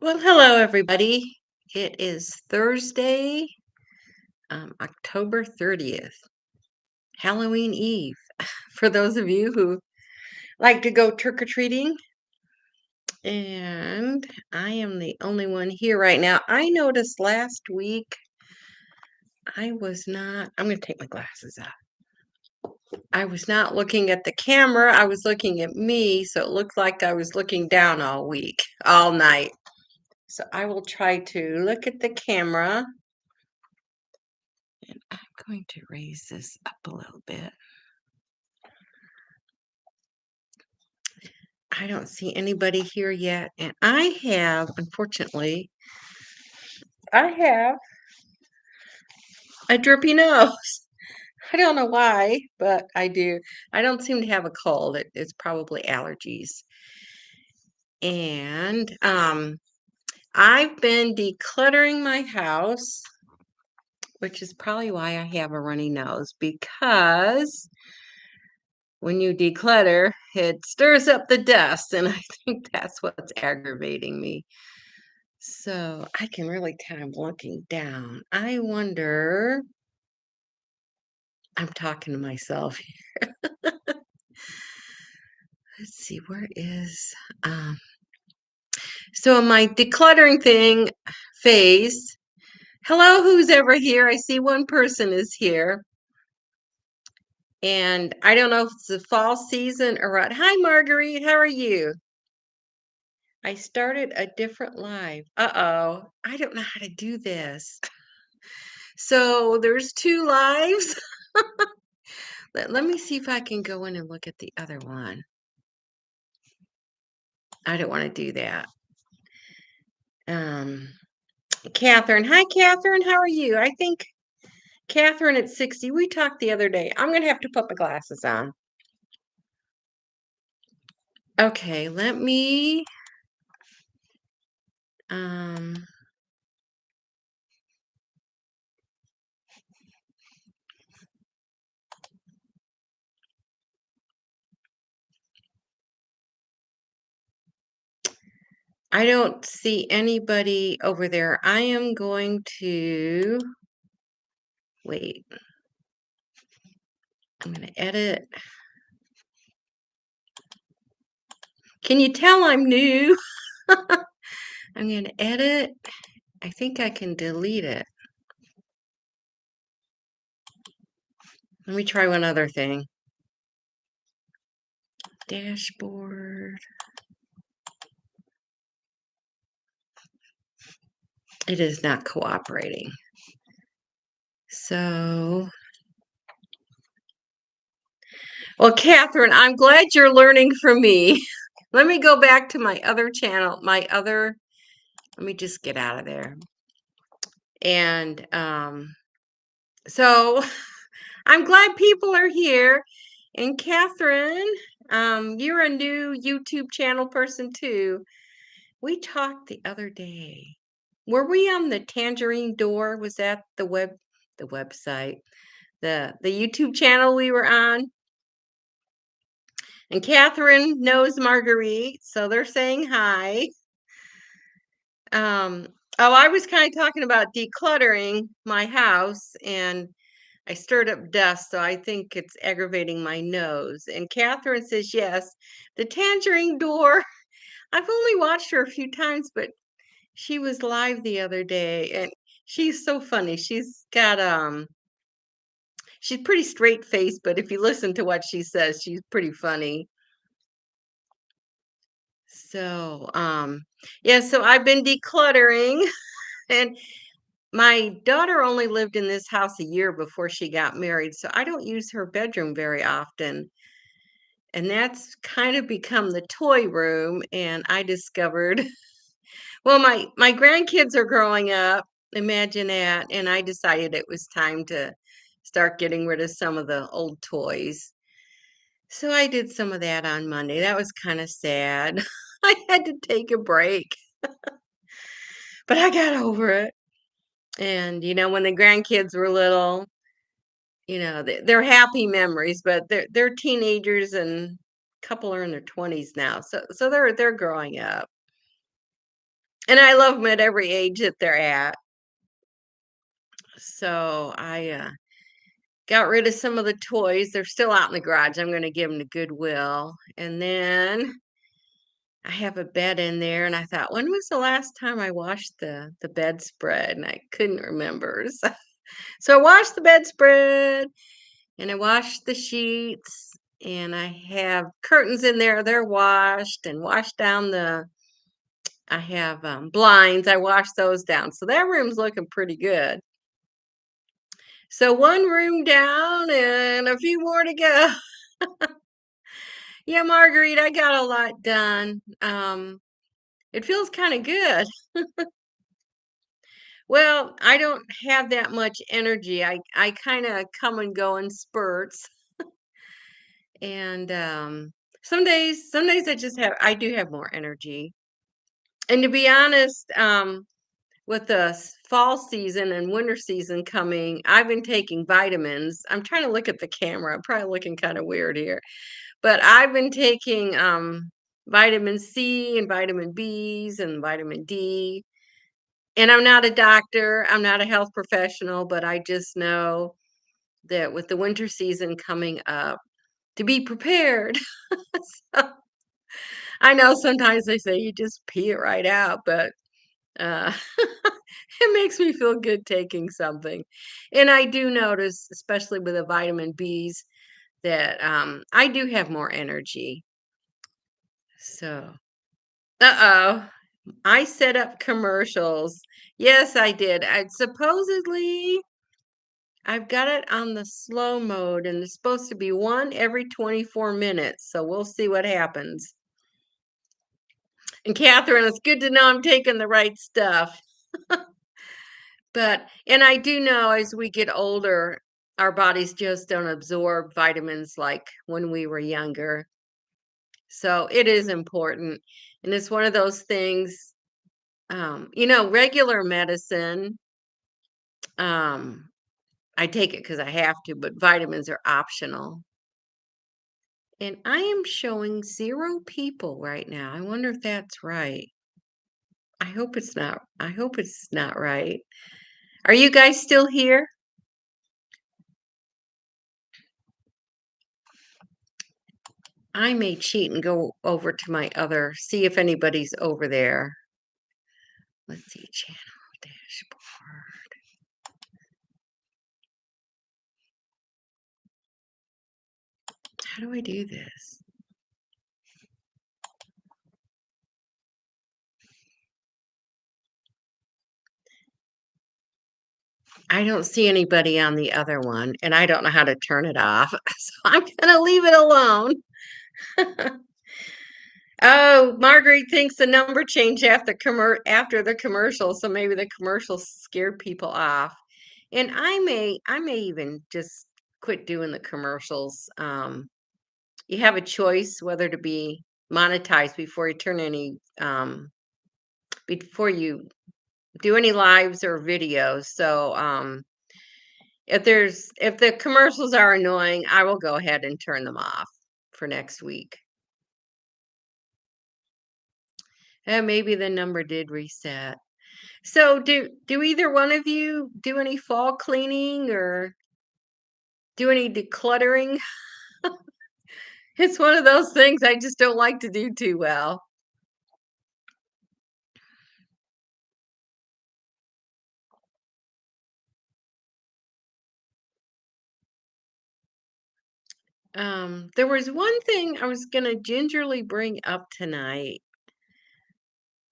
Well, hello, everybody. It is Thursday, October 30th, Halloween Eve. For those of you who like to go trick-or-treating, and I am the only one here right now. I noticed last week I'm going to take my glasses off. I was not looking at the camera. I was looking at me, so it looked like I was looking down all week, all night. So I will try to look at the camera. And I'm going to raise this up a little bit. I don't see anybody here yet. And unfortunately, I have a drippy nose. I don't know why, but I do. I don't seem to have a cold. It's probably allergies. And I've been decluttering my house, which is probably why I have a runny nose, because when you declutter, it stirs up the dust, and I think that's what's aggravating me. So I can really tell I'm looking down. I wonder, I'm talking to myself here. Let's see, um, so in my decluttering thing phase, hello, who's ever here? I see one person is here. And I don't know if it's the fall season or what. Hi, Marguerite. How are you? I started a different live. Uh-oh. I don't know how to do this. So there's two lives. Let me see if I can go in and look at the other one. I don't want to do that. Catherine. Hi, Catherine. How are you? I think Catherine at 60. We talked the other day. I'm going to have to put my glasses on. Okay, let me um I don't see anybody over there. I am going to wait. I'm going to edit. Can you tell I'm new? I'm going to edit. I think I can delete it. Let me try one other thing. Dashboard. It is not cooperating. So, well, Catherine, I'm glad you're learning from me. Let me go back to my other channel, let me just get out of there. And so I'm glad people are here. And Catherine, you're a new YouTube channel person too. We talked the other day. Were we on the Tangerine Door? Was that the website, the YouTube channel we were on? And Catherine knows Marguerite, so they're saying hi. Oh, I was kind of talking about decluttering my house, and I stirred up dust, so I think it's aggravating my nose. And Catherine says, yes, the Tangerine Door. I've only watched her a few times, but she was live the other day, and she's so funny. She's pretty straight faced, but if you listen to what she says, she's pretty funny. So, yeah, so I've been decluttering, and my daughter only lived in this house a year before she got married, so I don't use her bedroom very often. And that's kind of become the toy room, and I discovered, well, my grandkids are growing up, imagine that, and I decided it was time to start getting rid of some of the old toys. So I did some of that on Monday. That was kind of sad. I had to take a break, but I got over it. And when the grandkids were little, they're happy memories, but they're teenagers, and a couple are in their 20s now. So they're growing up. And I love them at every age that they're at. So I got rid of some of the toys. They're still out in the garage. I'm gonna give them to Goodwill. And then I have a bed in there, and I thought, when was the last time I washed the bedspread? And I couldn't remember. So I washed the bedspread, and I washed the sheets, and I have curtains in there. They're washed, and washed down I have blinds. I washed those down. So that room's looking pretty good. So one room down and a few more to go. Yeah, Marguerite, I got a lot done. It feels kind of good. Well, I don't have that much energy. I kind of come and go in spurts. And some days I do have more energy. And to be honest, with the fall season and winter season coming, I've been taking vitamins. I'm trying to look at the camera. I'm probably looking kind of weird here. But I've been taking vitamin C and vitamin Bs and vitamin D. And I'm not a doctor, I'm not a health professional, but I just know that with the winter season coming up, to be prepared. So, I know sometimes they say you just pee it right out, but uh, it makes me feel good taking something. And I do notice, especially with the vitamin Bs, that I do have more energy. So, uh-oh. I set up commercials. Yes, I did. I supposedly I've got it on the slow mode and it's supposed to be one every 24 minutes. So we'll see what happens. And Catherine, it's good to know I'm taking the right stuff. And I do know as we get older, our bodies just don't absorb vitamins like when we were younger. So it is important. And it's one of those things, regular medicine, um, I take it because I have to, but vitamins are optional. And I am showing 0 people right now. I wonder if that's right. I hope it's not right. Are you guys still here? I may cheat and go over to my see if anybody's over there. Let's see, channel dashboard. How do I do this? I don't see anybody on the other one, and I don't know how to turn it off. So I'm gonna leave it alone. Oh, Marguerite thinks the number changed after the commercial, so maybe the commercial scared people off. And I may even just quit doing the commercials. You have a choice whether to be monetized before you do any lives or videos. So if the commercials are annoying, I will go ahead and turn them off for next week. And maybe the number did reset. So do either one of you do any fall cleaning or do any decluttering? It's one of those things I just don't like to do too well. There was one thing I was gonna gingerly bring up tonight,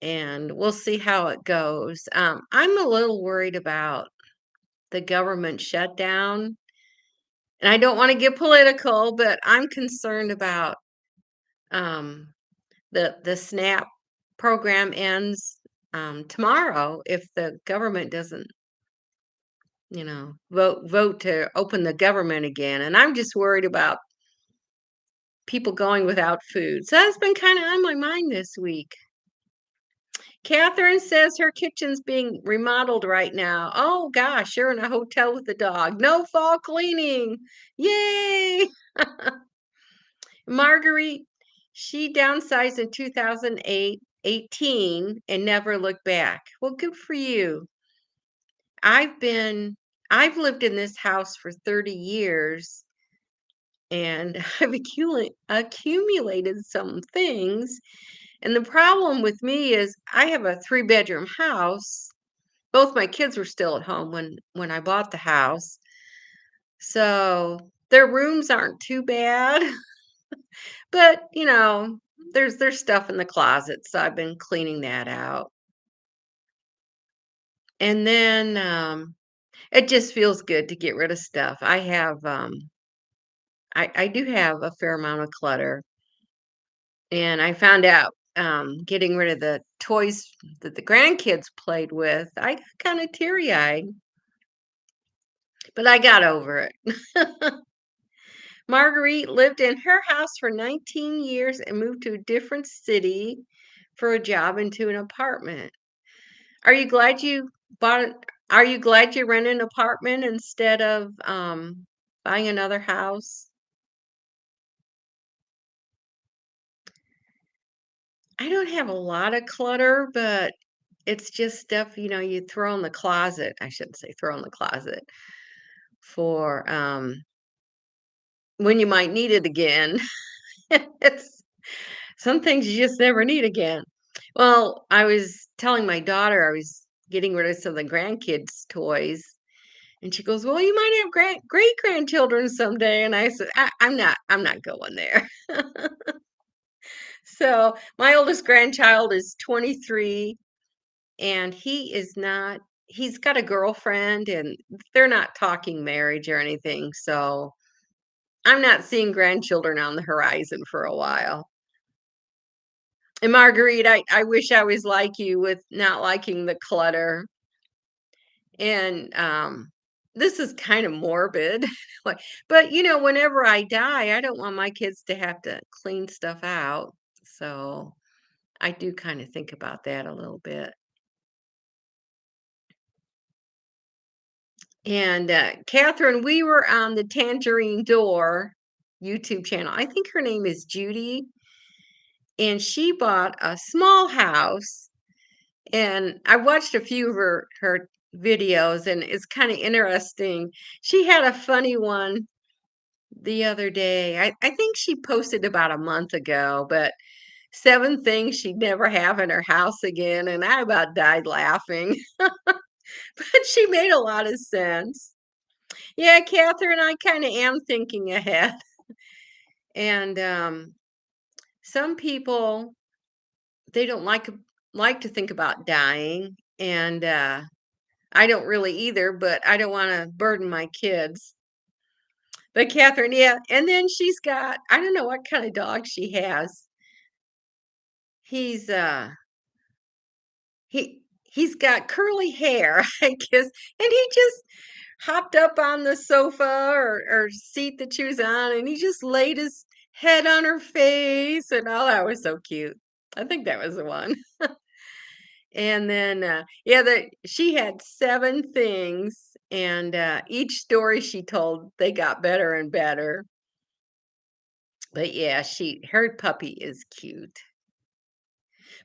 and we'll see how it goes. I'm a little worried about the government shutdown, and I don't want to get political, but I'm concerned about um, the SNAP program ends tomorrow if the government doesn't, vote to open the government again. And I'm just worried about people going without food. So that's been kind of on my mind this week. Catherine says her kitchen's being remodeled right now. Oh gosh, you're in a hotel with the dog. No fall cleaning. Yay! Marguerite, she downsized in 2008 18 and never looked back. Well, good for you. I've been I've lived in this house for 30 years and I've accumulated some things. And the problem with me is I have a three-bedroom house. Both my kids were still at home when I bought the house. So their rooms aren't too bad, but there's stuff in the closet, so I've been cleaning that out. And then it just feels good to get rid of stuff. I do have a fair amount of clutter, and I found out getting rid of the toys that the grandkids played with, I got kind of teary-eyed, but I got over it. Marguerite lived in her house for 19 years and moved to a different city for a job into an apartment. Are you glad you bought it? Are you glad you rent an apartment instead of buying another house? I don't have a lot of clutter, but it's just stuff, you throw in the closet. I shouldn't say throw in the closet for when you might need it again. It's some things you just never need again. Well, I was telling my daughter I was getting rid of some of the grandkids' toys, and she goes, "Well, you might have great grandchildren someday." And I said, I'm not going there." So my oldest grandchild is 23, and he's got a girlfriend, and they're not talking marriage or anything. So I'm not seeing grandchildren on the horizon for a while. And Marguerite, I wish I was like you with not liking the clutter. And this is kind of morbid. Like, but whenever I die, I don't want my kids to have to clean stuff out. So I do kind of think about that a little bit. And Catherine, we were on the Tangerine Door YouTube channel. I think her name is Judy, and she bought a small house. And I watched a few of her videos, and it's kind of interesting. She had a funny one the other day. I think she posted about a month ago, but 7 things she'd never have in her house again, and I about died laughing. But she made a lot of sense. Yeah, Catherine, I kinda am thinking ahead. And, some people, they don't like to think about dying, and, I don't really either, but I don't wanna burden my kids. But Catherine, yeah, and then she's got I don't know what kinda dog she has. He's, he's got curly hair, I guess, and he just hopped up on the sofa or seat that she was on, and he just laid his head on her face, and oh, that was so cute. I think that was the one. And then, yeah, she had 7 things, and each story she told, they got better and better. But yeah, her puppy is cute.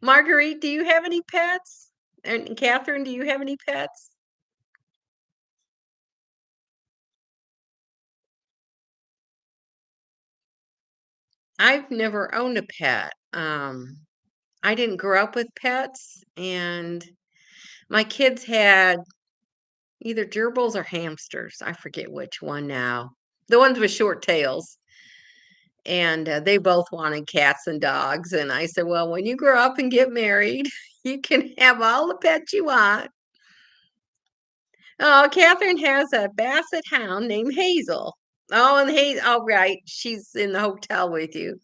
Marguerite, do you have any pets? And Catherine, do you have any pets? I've never owned a pet. I didn't grow up with pets, and my kids had either gerbils or hamsters. I forget which one now. The ones with short tails. And they both wanted cats and dogs. And I said, well, when you grow up and get married, you can have all the pets you want. Oh, Catherine has a basset hound named Hazel. Oh, and Hazel, oh, right. She's in the hotel with you.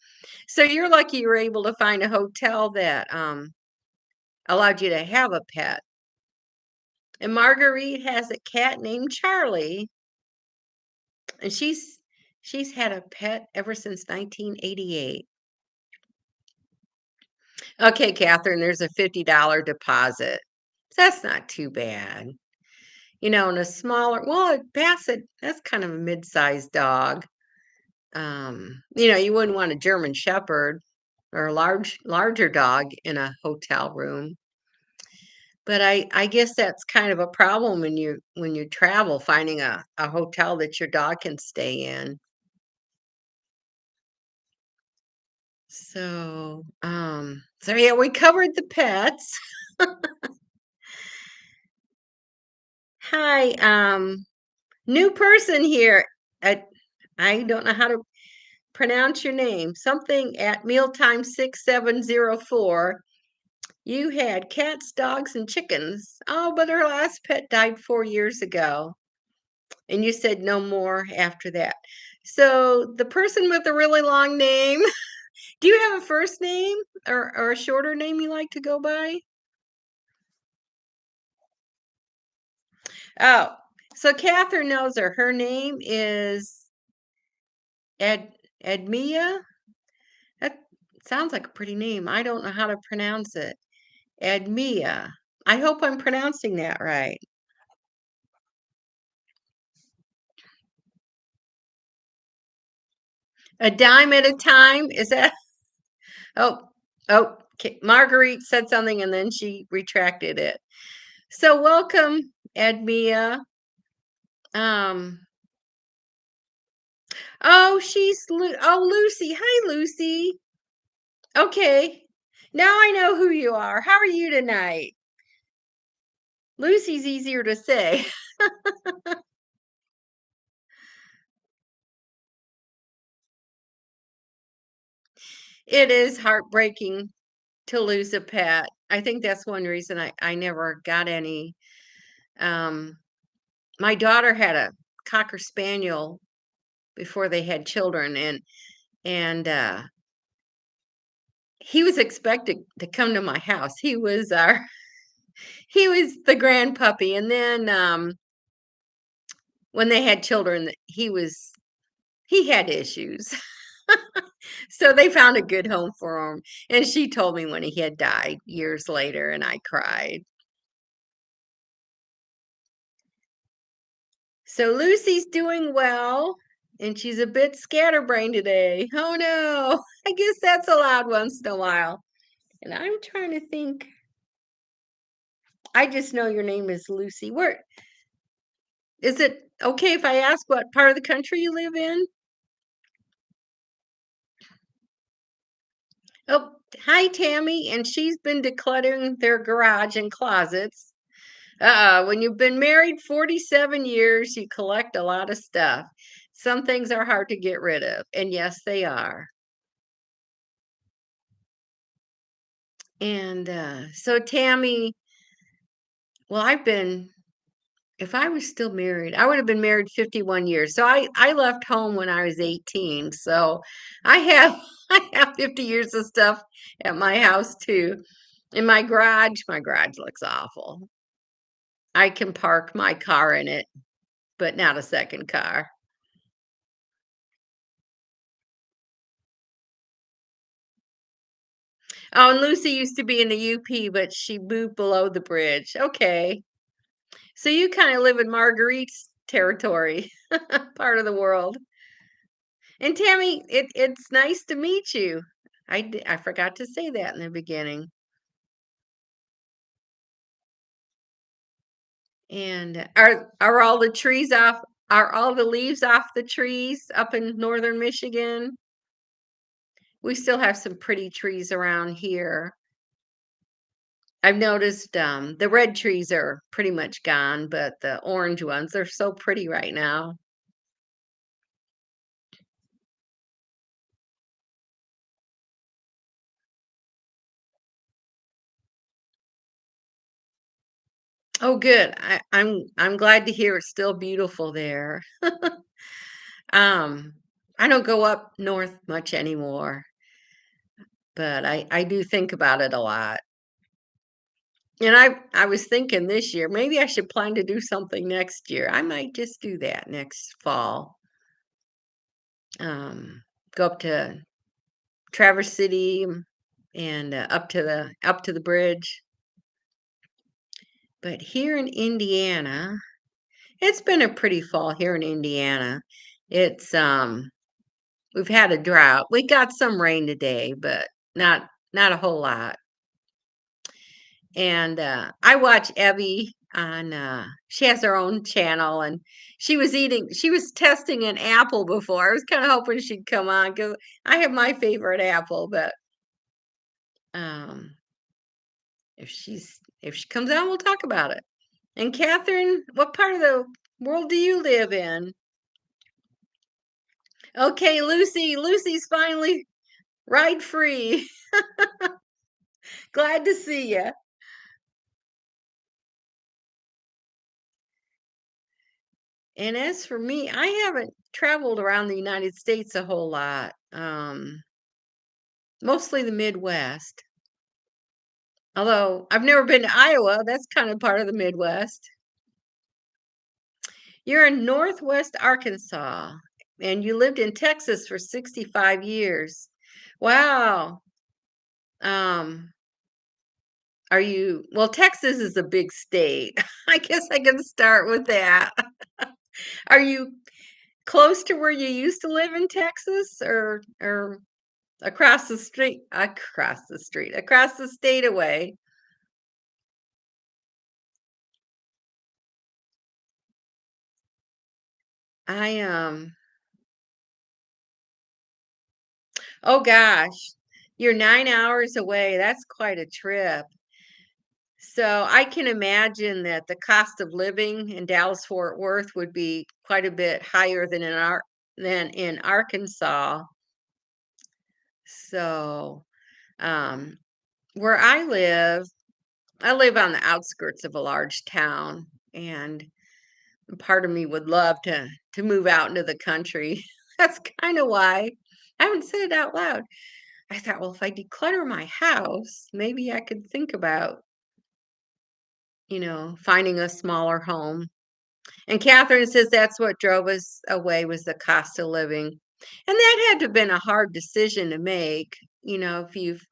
So you're lucky you were able to find a hotel that allowed you to have a pet. And Marguerite has a cat named Charlie, and she's had a pet ever since 1988. Okay, Catherine, there's a $50 deposit. That's not too bad. And a smaller, well, a Basset, that's kind of a mid-sized dog. You wouldn't want a German Shepherd. or a larger dog in a hotel room. But I guess that's kind of a problem when you travel, finding a hotel that your dog can stay in. So yeah, we covered the pets. Hi, new person here. At, I don't know how to pronounce your name. Something at mealtime 6704. You had cats, dogs, and chickens. Oh, but her last pet died 4 years ago. And you said no more after that. So the person with the really long name, do you have a first name or a shorter name you like to go by? Oh, so Catherine knows her. Her name is Ed Edmia. That sounds like a pretty name. I don't know how to pronounce it. Edmia. I hope I'm pronouncing that right. A dime at a time? Is that? Oh, oh, okay. Marguerite said something and then she retracted it. So welcome, Edmia. Um, oh, Lucy. Hi, Lucy. Okay. Now I know who you are. How are you tonight? Lucy's easier to say. It is heartbreaking to lose a pet. I think that's one reason I never got any. Um, my daughter had a cocker spaniel before they had children, and he was expected to come to my house. He was the grand puppy, and then when they had children, he had issues. So they found a good home for him. And she told me when he had died years later, and I cried. So Lucy's doing well, and she's a bit scatterbrained today. Oh no, I guess that's allowed once in a while. And I'm trying to think. I just know your name is Lucy. Where is it okay if I ask what part of the country you live in? Oh, hi, Tammy. And she's been decluttering their garage and closets. When you've been married 47 years, you collect a lot of stuff. Some things are hard to get rid of. And yes, they are. And so, Tammy, well, if I was still married, I would have been married 51 years. So I left home when I was 18. So I have, I have 50 years of stuff at my house too. In my garage looks awful. I can park my car in it, but not a second car. Oh, and Lucy used to be in the UP, but she moved below the bridge. Okay. So you kind of live in Marguerite's territory, part of the world. And Tammy, it's nice to meet you. I forgot to say that in the beginning. And are all the trees off? Are all the leaves off the trees up in northern Michigan? We still have some pretty trees around here. I've noticed the red trees are pretty much gone, but the orange ones are so pretty right now. Oh, good. I'm glad to hear it's still beautiful there. Um, I don't go up north much anymore, but I do think about it a lot. And I was thinking this year, maybe I should plan to do something next year. I might just do that next fall. Um, go up to Traverse City and up to the bridge. But here in Indiana, it's been a pretty fall here in Indiana. It's we've had a drought. We got some rain today, but not a whole lot. And, I watch Evie on, she has her own channel, and she was testing an apple before. I was kinda hoping she'd come on because I have my favorite apple, but, um, if she comes on, we'll talk about it. And Catherine, what part of the world do you live in? Okay, Lucy's finally ride free. Glad to see you. And as for me, I haven't traveled around the United States a whole lot. Mostly the Midwest. Although I've never been to Iowa, that's kind of part of the Midwest. You're in Northwest Arkansas, and you lived in Texas for 65 years. Wow. Um, well, Texas is a big state. I guess I can start with that. Are you close to where you used to live in Texas or across the state away? I Oh gosh, you're 9 hours away. That's quite a trip. So I can imagine that the cost of living in Dallas-Fort Worth would be quite a bit higher than in Arkansas. So, um, where I live on the outskirts of a large town, and part of me would love to move out into the country. That's kinda why I haven't said it out loud. I thought, well, if I declutter my house, maybe I could think about, finding a smaller home. And Catherine says that's what drove us away was the cost of living. And that had to have been a hard decision to make. If you've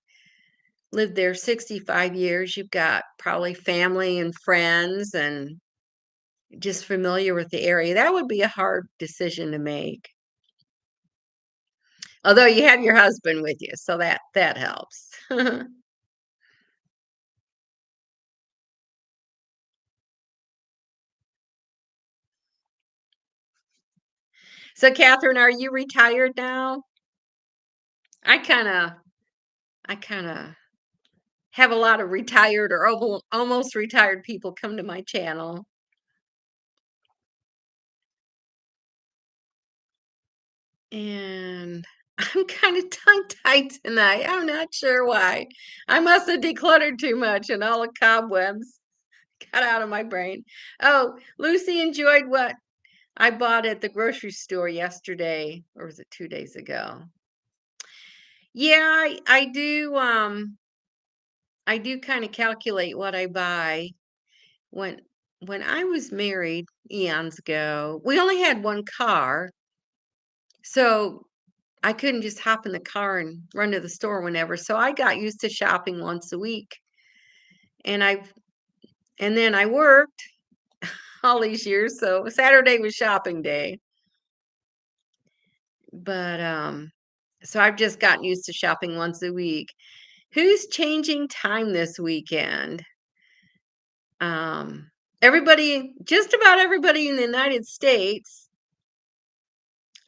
lived there 65 years, you've got probably family and friends and just familiar with the area. That would be a hard decision to make. Although you have your husband with you, so that helps. So, Catherine, are you retired now? I kind of, I kind of have a lot of retired or almost retired people come to my channel. And I'm kind of tongue-tied tonight. I'm not sure why. I must have decluttered too much and all the cobwebs got out of my brain. Oh, Lucy enjoyed what I bought at the grocery store yesterday, or was it 2 days ago? Yeah, I do kinda calculate what I buy. When when I was married eons ago, we only had 1 car, so I couldn't just hop in the car and run to the store whenever, so I got used to shopping once a week, and then I worked all these years, so Saturday was shopping day. But, so I've just gotten used to shopping once a week. Who's changing time this weekend? Just about everybody in the United States.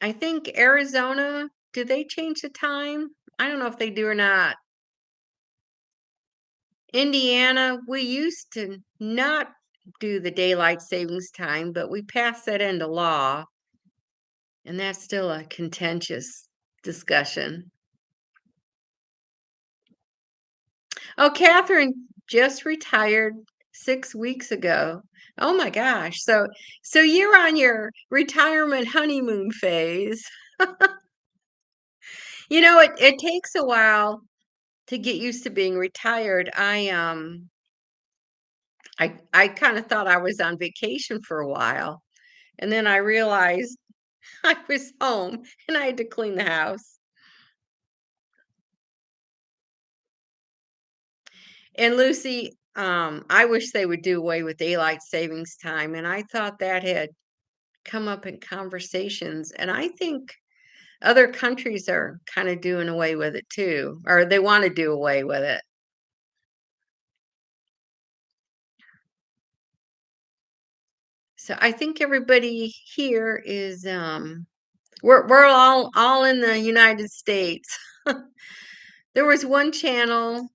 I think Arizona, do they change the time? I don't know if they do or not. Indiana, we used to not do the daylight savings time, but we passed that into law, and that's still a contentious discussion. Oh, Catherine just retired 6 weeks ago. Oh my gosh. So you're on your retirement honeymoon phase. It takes a while to get used to being retired. I kinda thought I was on vacation for a while, and then I realized I was home and I had to clean the house. And Lucy, I wish they would do away with daylight savings time, and I thought that had come up in conversations, and I think Other countries are kinda doing away with it too, or they wanna do away with it. So I think everybody here is, we're all in the United States. There was one channel,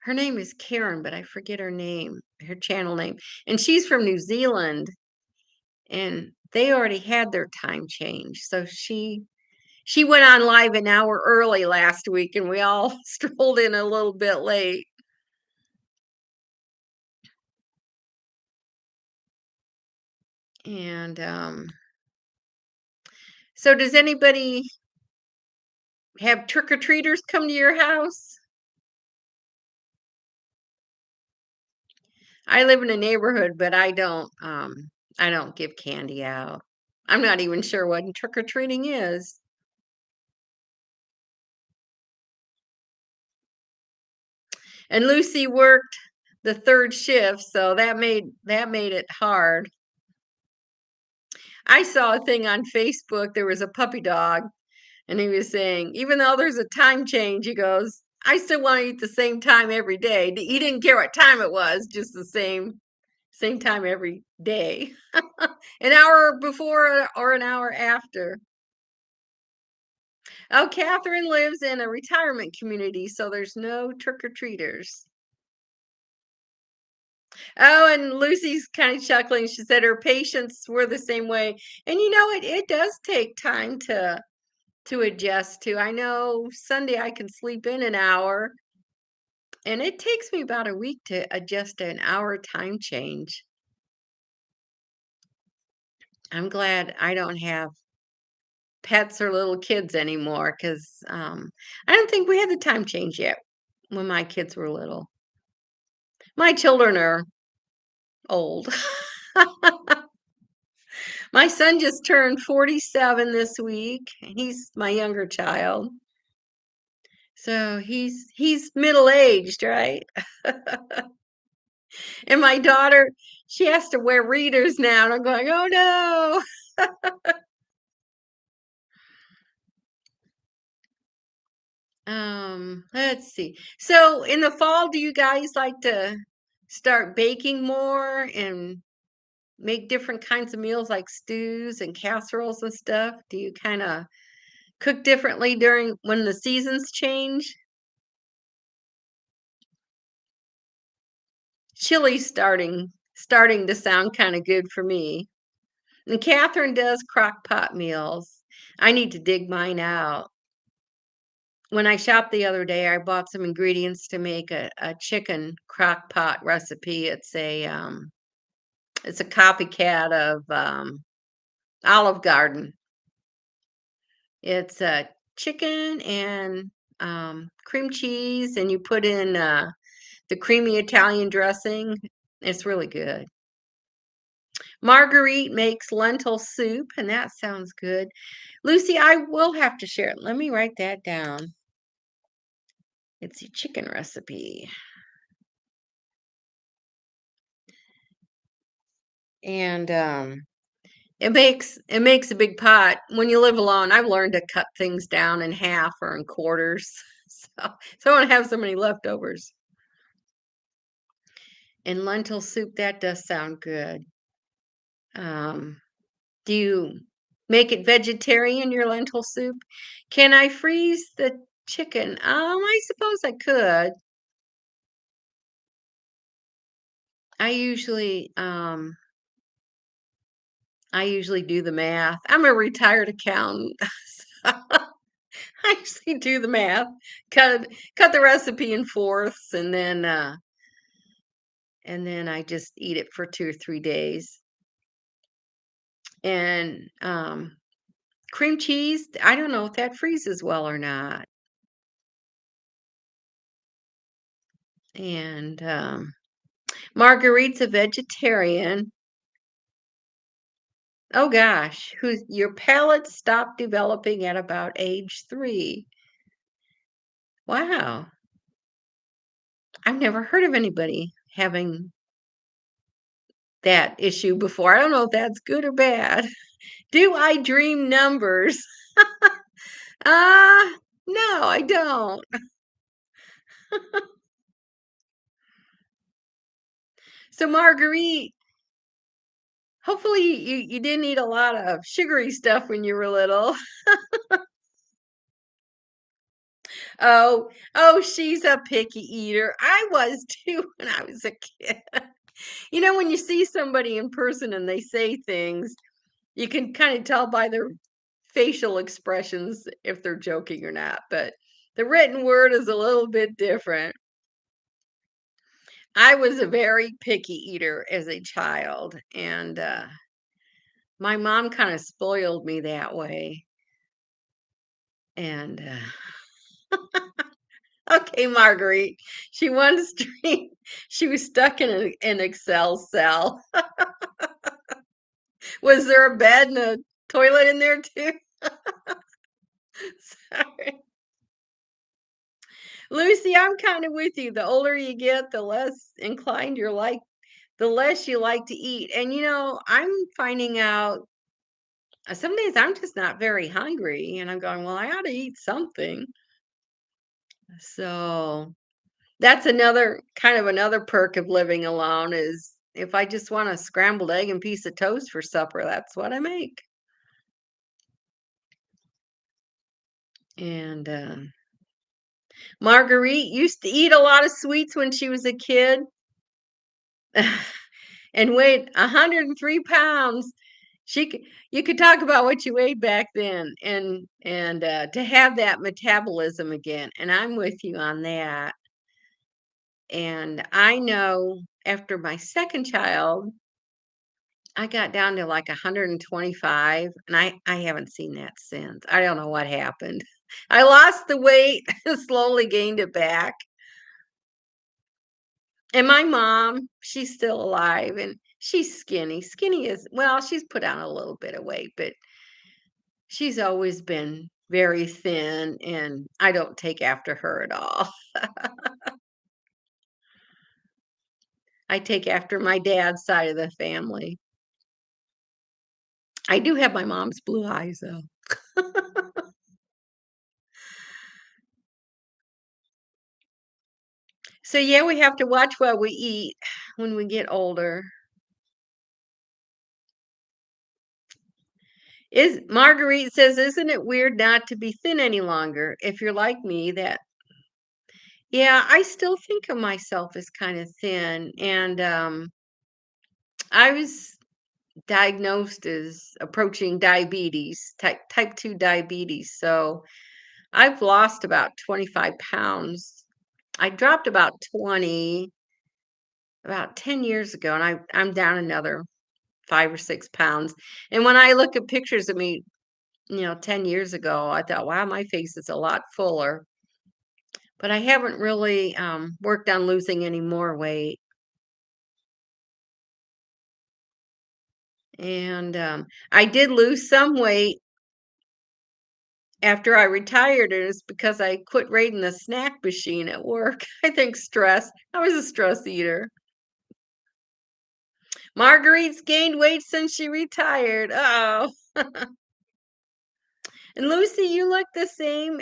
her name is Karen, but I forget her name, her channel name, and she's from New Zealand, and they already had their time change, so she went on live an hour early last week, and we all strolled in a little bit late. And, so does anybody have trick-or-treaters come to your house? I live in a neighborhood, but I don't give candy out. I'm not even sure what trick-or-treating is. And Lucy worked the 3rd shift, so that made it hard. I saw a thing on Facebook, there was a puppy dog, and he was saying, "Even though there's a time change," he goes, "I still wanna eat the same time every day." He didn't care what time it was, just the same time every day. An hour before or an hour after. Oh, Catherine lives in a retirement community, so there's no trick-or-treaters. Oh, and Lucy's kind of chuckling. She said her patients were the same way. And you know, it does take time to adjust to. I know Sunday I can sleep in an hour, and it takes me about a week to adjust to an hour time change. I'm glad I don't have pets or little kids anymore because I don't think we had the time change yet when my kids were little. My children are old. My son just turned 47 this week. He's my younger child. So he's middle-aged, right? And my daughter, she has to wear readers now, and I'm going, "Oh, no." Let's see. So in the fall, do you guys like to start baking more and make different kinds of meals like stews and casseroles and stuff? Do you kinda cook differently during when the seasons change? Chili's starting to sound kinda good for me. And Catherine does crock pot meals. I need to dig mine out. When I shopped the other day, I bought some ingredients to make a chicken crock pot recipe. It's a copycat of, Olive Garden. It's, chicken and, cream cheese, and you put in, the creamy Italian dressing. It's really good. Marguerite makes lentil soup, and that sounds good. Lucy, I will have to share it. Let me write that down. It's a chicken recipe. And it makes a big pot. When you live alone, I've learned to cut things down in half or in quarters. So I don't have so many leftovers. And lentil soup, that does sound good. Um, do you make it vegetarian, your lentil soup? Can I freeze the chicken? I suppose I could. I usually um I usually do the math. I'm a retired accountant. So I usually do the math, cut the recipe in fourths, and then I just eat it for 2 or 3 days. And cream cheese, I don't know if that freezes well or not. And Marguerite's a vegetarian. Oh gosh, who's your palate stopped developing at about age 3. Wow. I've never heard of anybody having that issue before. I don't know if that's good or bad. Do I dream numbers? Ah, no, I don't. So, Marguerite, hopefully you didn't eat a lot of sugary stuff when you were little. Oh, she's a picky eater. I was too when I was a kid. You know, when you see somebody in person and they say things, you can kind of tell by their facial expressions if they're joking or not, but the written word is a little bit different. I was a very picky eater as a child, and my mom kind of spoiled me that way. And okay, Marguerite, she once dreamed she was stuck in an Excel cell. Was there a bed and a toilet in there too? Sorry. Lucy, I'm kind of with you. The older you get, the less inclined you're like, the less you like to eat. And I'm finding out some days I'm just not very hungry, and I'm going, well, I ought to eat something. So that's another perk of living alone is if I just want a scrambled egg and piece of toast for supper, that's what I make. And Marguerite used to eat a lot of sweets when she was a kid. And weighed 103 pounds. You could talk about what you weighed back then and to have that metabolism again. And I'm with you on that. And I know after my second child, I got down to like 125 and I haven't seen that since. I don't know what happened. I lost the weight, slowly gained it back. And my mom, she's still alive and she's skinny. Skinny is, well, she's put on a little bit of weight, but she's always been very thin and I don't take after her at all. I take after my dad's side of the family. I do have my mom's blue eyes though. So yeah, we have to watch what we eat when we get older. Is Marguerite says, "Isn't it weird not to be thin any longer? If you're like me, that yeah, I still think of myself as kind of thin, and I was diagnosed as approaching diabetes, type 2 diabetes. So I've lost about 25 pounds. I dropped about 20 about 10 years ago, and I'm down another 5 or 6 pounds. And when I look at pictures of me, 10 years ago, I thought, wow, my face is a lot fuller. But I haven't really worked on losing any more weight. And I did lose some weight after I retired, and it's because I quit raiding the snack machine at work. I think stress. I was a stress eater. Marguerite's gained weight since she retired. Oh, and Lucy, you look the same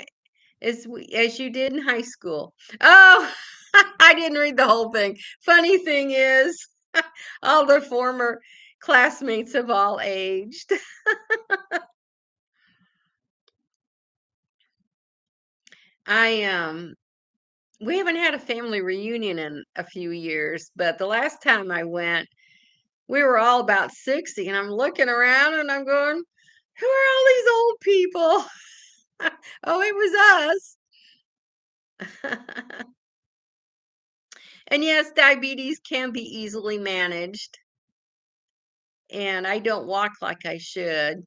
as you did in high school. Oh, I didn't read the whole thing. Funny thing is, all the former classmates have all aged. I we haven't had a family reunion in a few years, but the last time I went, we were all about 60, and I'm looking around and I'm going, who are all these old people? Oh, it was us. And yes, diabetes can be easily managed, and I don't walk like I should.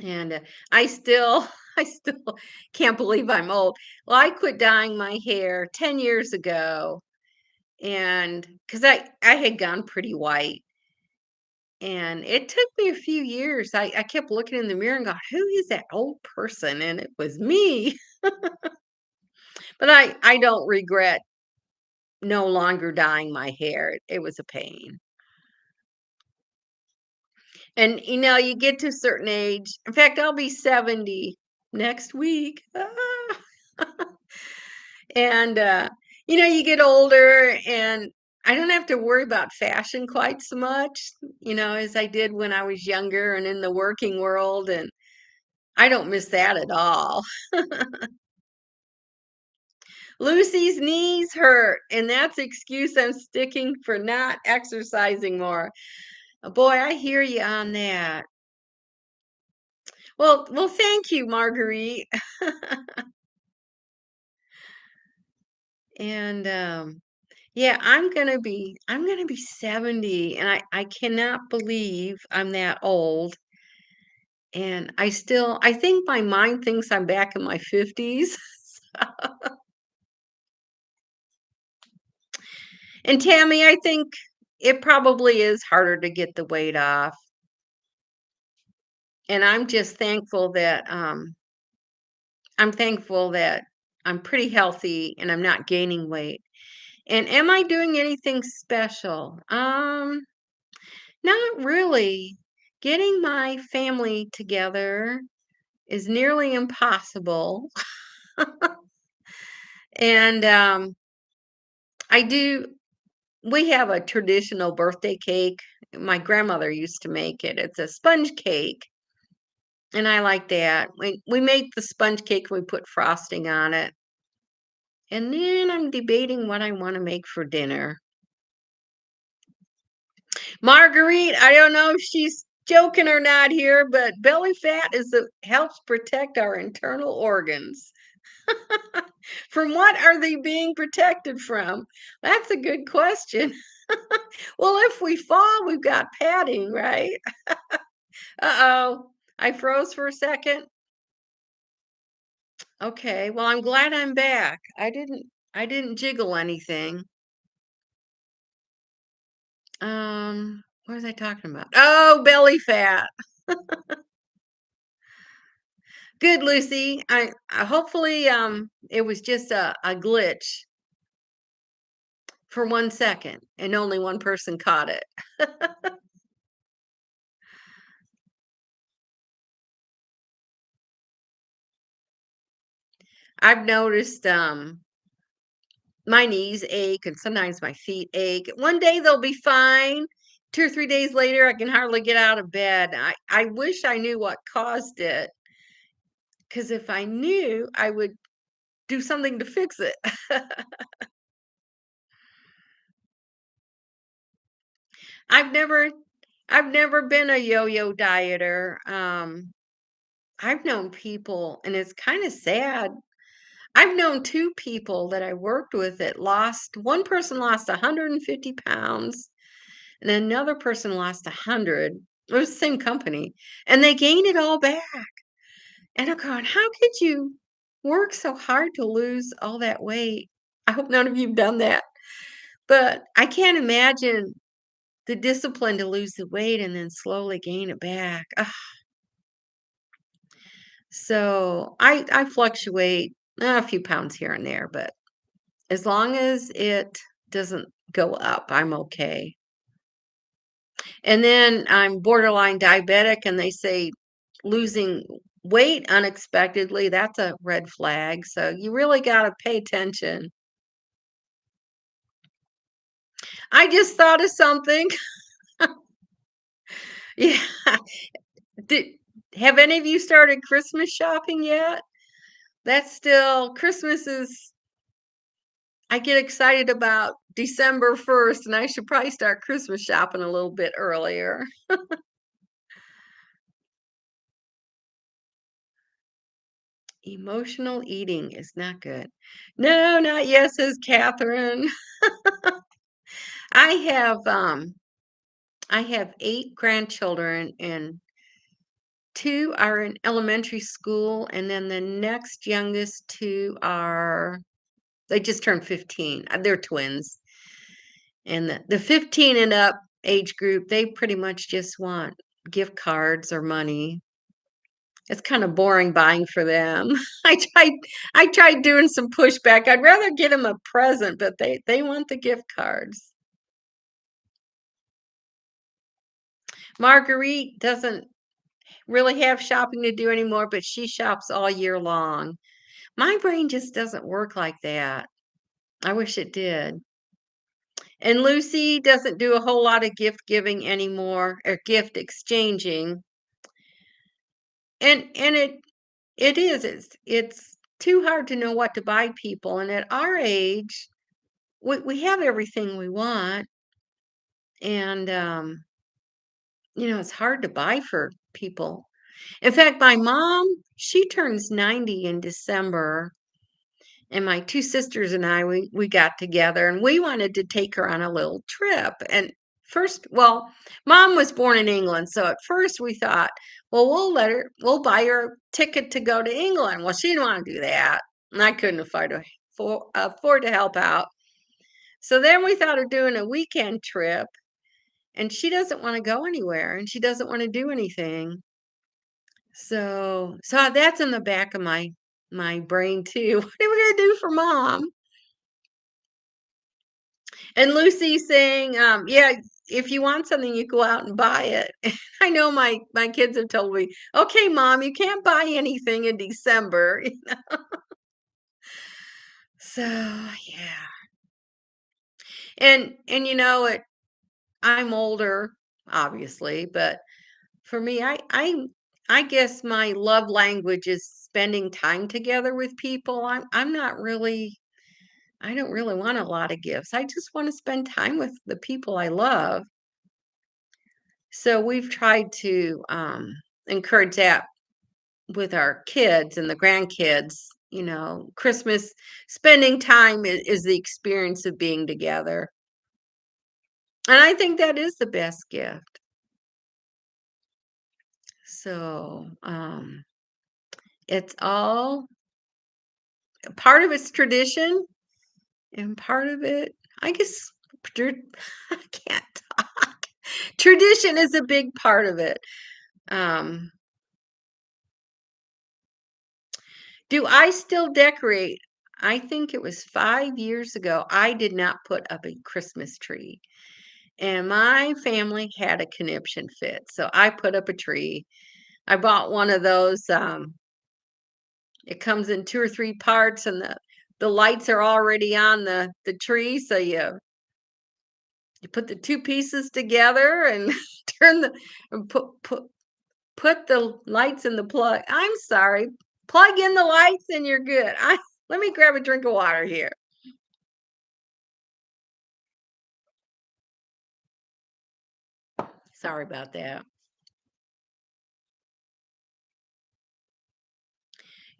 And I still, I still can't believe I'm old. Well, I quit dyeing my hair 10 years ago, and because I had gone pretty white. And it took me a few years. I kept looking in the mirror and going, who is that old person? And it was me. But I don't regret no longer dyeing my hair. It was a pain. And, you get to a certain age. In fact, I'll be 70 next week. And, you get older, and I don't have to worry about fashion quite so much, as I did when I was younger and in the working world. And I don't miss that at all. Lucy's knees hurt, and that's the excuse I'm sticking for not exercising more. Boy, I hear you on that. Well, thank you, Marguerite. And yeah, I'm gonna be 70, and I cannot believe I'm that old. And I think my mind thinks I'm back in my 50s. And Tammy, I think it probably is harder to get the weight off. And I'm thankful that I'm pretty healthy and I'm not gaining weight. And am I doing anything special? Not really. Getting my family together is nearly impossible. And I do we have a traditional birthday cake. My grandmother used to make it. It's a sponge cake, and I like that. We make the sponge cake, we put frosting on it. And then I'm debating what I want to make for dinner. Marguerite, I don't know if she's joking or not here, but belly fat helps protect our internal organs. From what are they being protected from? That's a good question. Well, if we fall, we've got padding, right? Uh-oh. I froze for a second. Okay. Well, I'm glad I'm back. I didn't jiggle anything. What was I talking about? Oh, belly fat. Good, Lucy. I hopefully it was just a glitch for 1 second and only one person caught it. I've noticed my knees ache and sometimes my feet ache. One day they'll be fine. 2 or 3 days later, I can hardly get out of bed. I wish I knew what caused it, because if I knew, I would do something to fix it. I've never I've never been a yo-yo dieter. I've known people, and it's kind of sad. I've known two people that I worked with that one person lost 150 pounds and another person lost 100. It was the same company, and they gained it all back. And I'm going, how could you work so hard to lose all that weight? I hope none of you've done that. But I can't imagine the discipline to lose the weight and then slowly gain it back. Ugh. So I fluctuate a few pounds here and there, but as long as it doesn't go up, I'm okay. And then I'm borderline diabetic, and they say losing weight unexpectedly, that's a red flag. So you really got to pay attention. I just thought of something. Yeah. Did, have any of you started Christmas shopping yet? Christmas is, I get excited about December 1st, and I should probably start Christmas shopping a little bit earlier. Emotional eating is not good. No, not yet, says Catherine. I have um I have 8 grandchildren, and 2 are in elementary school, and then the next youngest 2 they just turned 15. They're twins. And the 15 and up age group, they pretty much just want gift cards or money. It's kind of boring buying for them. I tried doing some pushback. I'd rather get them a present, but they want the gift cards. Marguerite doesn't really have shopping to do anymore, but she shops all year long. My brain just doesn't work like that. I wish it did. And Lucy doesn't do a whole lot of gift giving anymore or gift exchanging. And it's too hard to know what to buy people. And at our age, we have everything we want. And it's hard to buy for people. In fact, my mom, she turns 90 in December, and my 2 sisters and I, we got together and we wanted to take her on a little trip. And first, well, mom was born in England, so at first we thought, well, we'll buy her a ticket to go to England. Well, she didn't want to do that, and I couldn't afford to help out. So then we thought of doing a weekend trip, and she doesn't want to go anywhere, and she doesn't want to do anything. So that's in the back of my brain too. What are we gonna do for mom? And Lucy saying, "Yeah, if you want something, you go out and buy it." I know my kids have told me, "Okay, mom, you can't buy anything in December." So yeah, and I'm older, obviously, but for me, I guess my love language is spending time together with people. I'm not really I don't really want a lot of gifts. I just want to spend time with the people I love. So we've tried to encourage that with our kids and the grandkids. Christmas spending time is the experience of being together. And I think that is the best gift. So it's all part of it's tradition and part of it, I guess, I can't talk. Tradition is a big part of it. Um, do I still decorate? I think it was 5 years ago, I did not put up a Christmas tree, and my family had a conniption fit, so I put up a tree. I bought one of those, it comes in 2 or 3 parts, and the lights are already on the tree, so you put the 2 pieces together and turn the and put the lights in the plug. I'm sorry. Plug in the lights and you're good. I Let me grab a drink of water here. Sorry about that.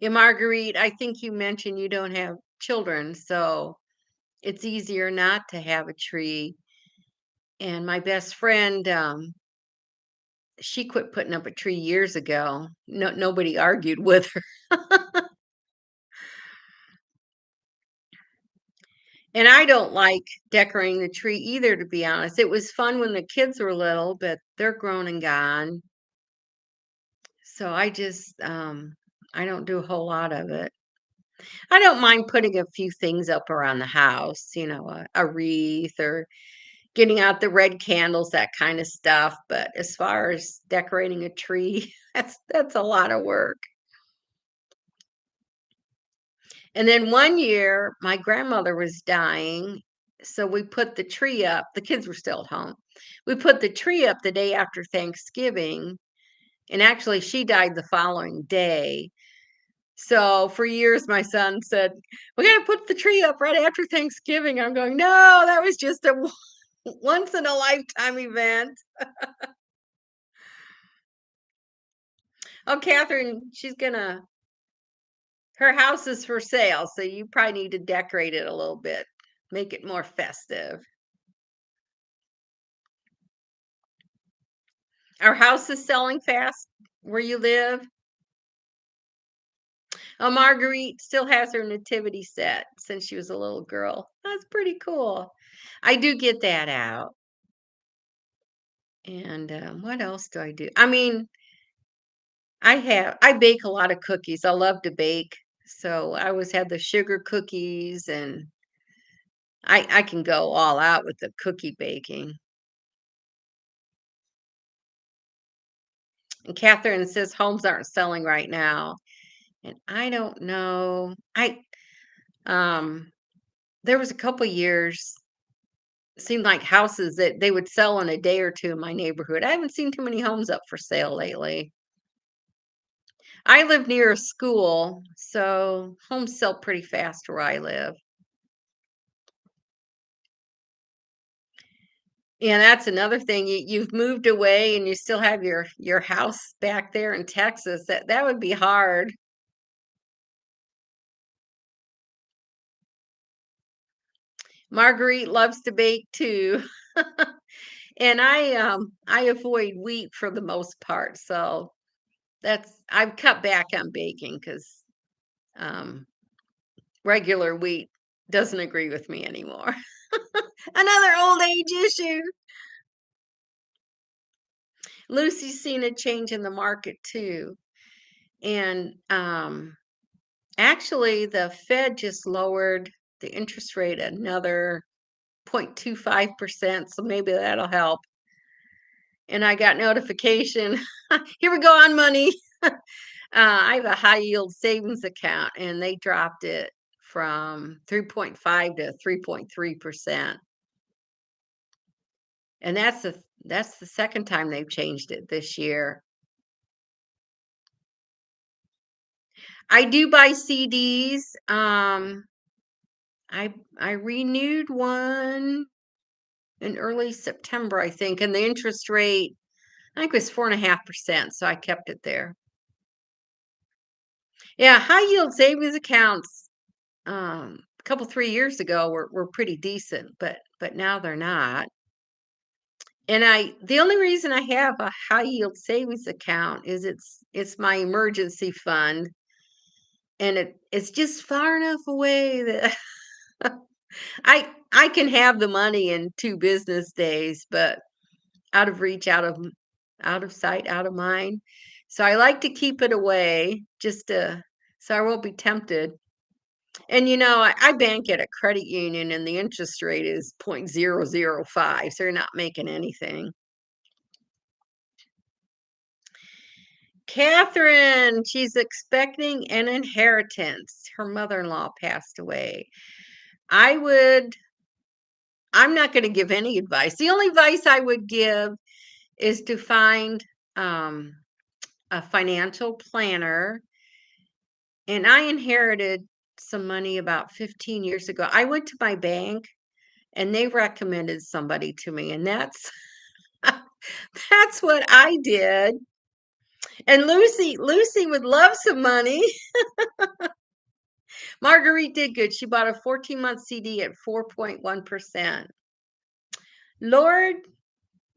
Yeah, Marguerite, I think you mentioned you don't have children, so it's easier not to have a tree. And my best friend, she quit putting up a tree years ago. Nobody argued with her. And I don't like decorating the tree either, to be honest. It was fun when the kids were little, but they're grown and gone. So I don't do a whole lot of it. I don't mind putting a few things up around the house, a wreath or getting out the red candles, that kind of stuff. But as far as decorating a tree, that's a lot of work. And then one year, my grandmother was dying, so we put the tree up. The kids were still at home. We put the tree up the day after Thanksgiving, and actually, she died the following day. So for years, my son said, "We got to put the tree up right after Thanksgiving." I'm going, "No, that was just a once in a lifetime event." Oh, Catherine, her house is for sale, so you probably need to decorate it a little bit, make it more festive. Our house is selling fast where you live. Oh, Marguerite still has her nativity set since she was a little girl. That's pretty cool. I do get that out. And what else do I do? I mean, I bake a lot of cookies. I love to bake. So I always have the sugar cookies, and I can go all out with the cookie baking. And Catherine says homes aren't selling right now. And I don't know. Um there was a couple years seemed like houses that they would sell in a day or two in my neighborhood. I haven't seen too many homes up for sale lately. I live near a school, so homes sell pretty fast where I live. Yeah, that's another thing. You've moved away and you still have your house back there in Texas. That would be hard. Marguerite loves to bake too. And I avoid wheat for the most part. So that's I've cut back on baking because um regular wheat doesn't agree with me anymore. Another old age issue. Lucy's seen a change in the market too. And actually the Fed just lowered the interest rate another 0.25%, so maybe that'll help. And I got notification. Here we go on money. I have a high yield savings account and they dropped it from 3.5 to 3.3%. And that's the second time they've changed it this year. I do buy CDs. I renewed one in early September, I think, and the interest rate I think it was 4.5%, so I kept it there. Yeah, high yield savings accounts a couple 3 years ago were pretty decent, but now they're not. And the only reason I have a high yield savings account is it's my emergency fund and it's just far enough away that I can have the money in 2 business days, but out of reach, out of sight, out of mind. So I like to keep it away just to so I won't be tempted. And I bank at a credit union and the interest rate is 0.005, so you're not making anything. Catherine, she's expecting an inheritance. Her mother-in-law passed away. I would I'm not going to give any advice. The only advice I would give is to find um, a financial planner. And I inherited some money about 15 years ago. I went to my bank and they recommended somebody to me, and that's what I did. And Lucy would love some money. Marguerite did good. She bought a 14-month CD at 4.1%. Lord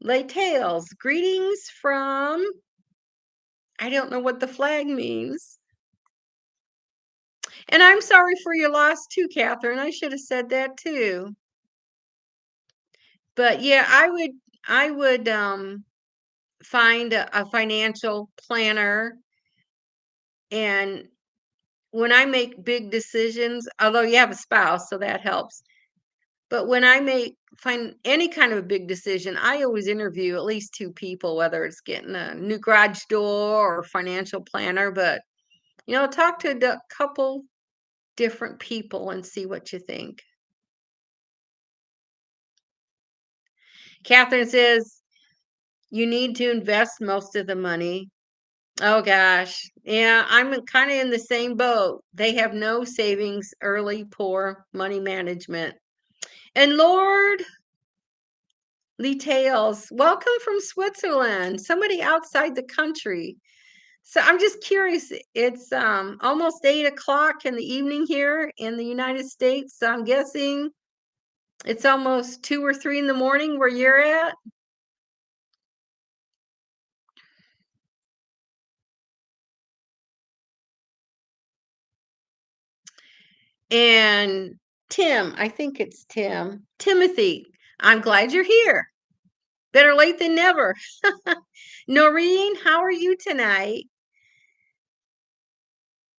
Lay Tales, greetings from I don't know what the flag means. And I'm sorry for your loss too, Catherine. I should have said that too. But yeah, I would find a financial planner. And when I make big decisions, although you have a spouse, so that helps. But when I find any kind of a big decision, I always interview at least 2 people, whether it's getting a new garage door or financial planner. But talk to a couple different people and see what you think. Catherine says you need to invest most of the money. Oh gosh. Yeah, I'm kind of in the same boat. They have no savings, early, poor money management. And Lord Lee Tales, welcome from Switzerland, somebody outside the country. So I'm just curious. It's almost 8 o'clock in the evening here in the United States. So I'm guessing it's almost 2 or 3 in the morning where you're at. And Tim, I think it's Timothy, I'm glad you're here. Better late than never. Noreen, how are you tonight?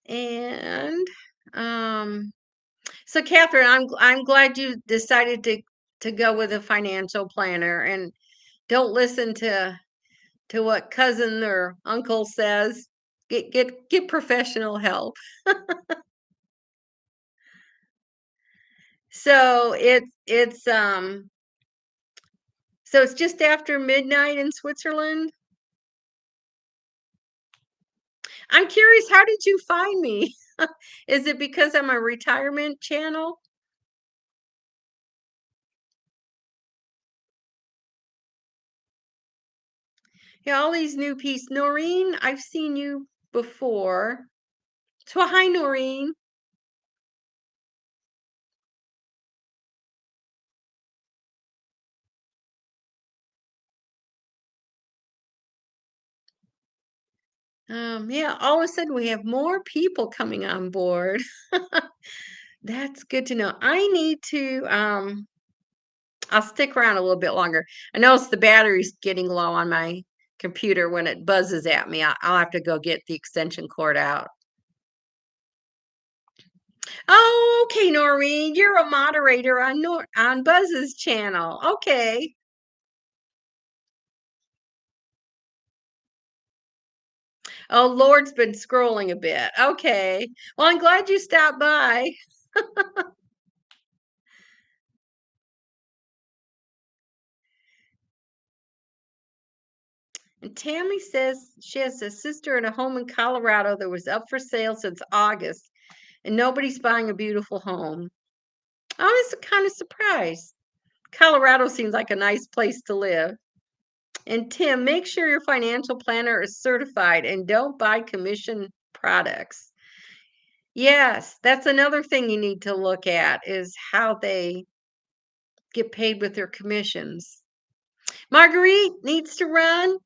And um, so Catherine, I'm glad you decided to go with a financial planner and don't listen to to what cousin or uncle says. Get professional help. So it's just after midnight in Switzerland. I'm curious, how did you find me? Is it because I'm a retirement channel? Yeah, all these new pieces. Noreen, I've seen you before. So hi, Noreen. Yeah, all of a sudden we have more people coming on board. That's good to know. I need to I'll stick around a little bit longer. I notice the battery's getting low on my computer when it buzzes at me. I'll have to go get the extension cord out. Oh, okay, Noreen, you're a moderator on Buzz's channel. Okay. Oh, Lord's been scrolling a bit. Okay. Well, I'm glad you stopped by. And Tammy says she has a sister in a home in Colorado that was up for sale since August, and nobody's buying a beautiful home. I was kind of surprised. Colorado seems like a nice place to live. And Tim, make sure your financial planner is certified and don't buy commission products. Yes, that's another thing you need to look at is how they get paid with their commissions. Marguerite needs to run.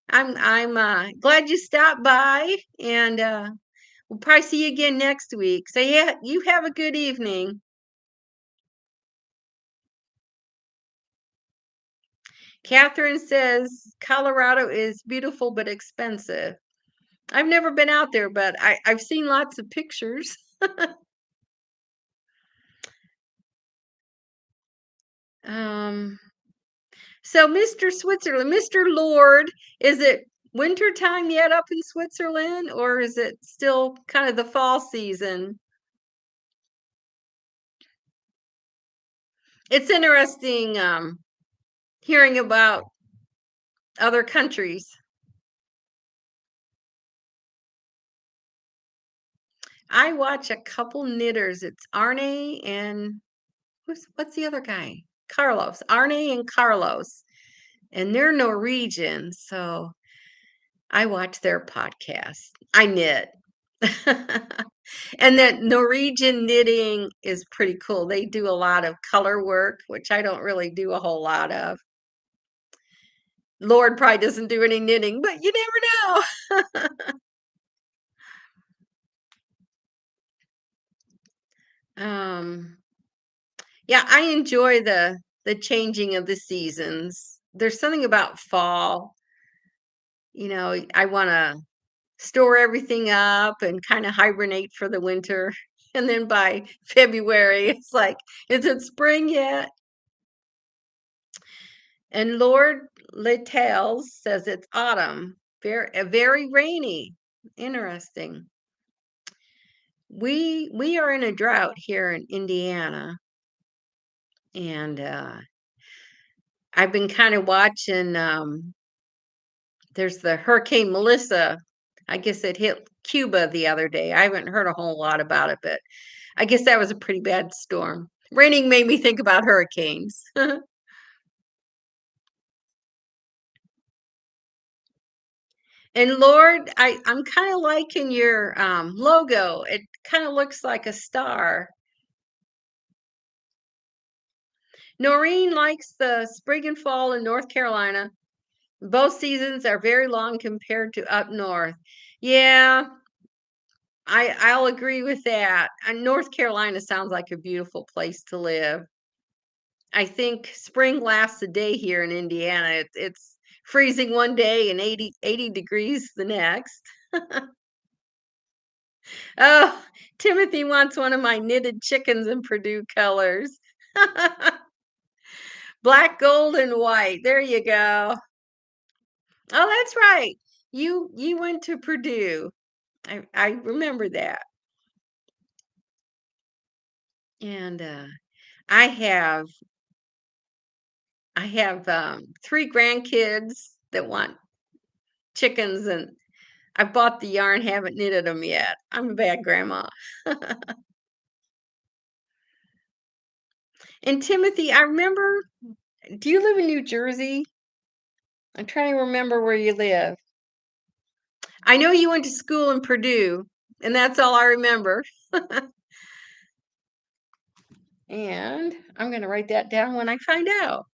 I'm glad you stopped by, and we'll probably see you again next week. So yeah, you have a good evening. Catherine says Colorado is beautiful but expensive. I've never been out there, but I've seen lots of pictures. Um, so Mr. Switzerland, Mr. Lord, is it winter time yet up in Switzerland, or is it still kind of the fall season? It's interesting hearing about other countries. I watch a couple knitters. It's Arne and what's the other guy? Carlos. Arne and Carlos. And they're Norwegian, so I watch their podcast. I knit. And that Norwegian knitting is pretty cool. They do a lot of color work, which I don't really do a whole lot of. Lord probably doesn't do any knitting, but you never know. um, yeah, I enjoy the changing of the seasons. There's something about fall, I want to store everything up and kind of hibernate for the winter. And then by February, it's like, is it spring yet? And Lord Littell says it's autumn, very rainy. Interesting. We are in a drought here in Indiana, and I've been kind of watching. There's the Hurricane Melissa. I guess it hit Cuba the other day. I haven't heard a whole lot about it, but I guess that was a pretty bad storm. Raining made me think about hurricanes. And Lord, I'm kind of liking your logo. It kind of looks like a star. Noreen likes the spring and fall in North Carolina. Both seasons are very long compared to up north. Yeah, I'll agree with that. And North Carolina sounds like a beautiful place to live. I think spring lasts a day here in Indiana. It's freezing one day and 80 degrees the next. Oh, Timothy wants one of my knitted chickens in Purdue colors. Black, gold, and white. There you go. Oh, that's right. You went to Purdue. I remember that. And I have I have 3 grandkids that want chickens, and I bought the yarn, haven't knitted them yet. I'm a bad grandma. And Timothy, I remember, do you live in New Jersey? I'm trying to remember where you live. I know you went to school in Purdue, and that's all I remember. And I'm gonna write that down when I find out.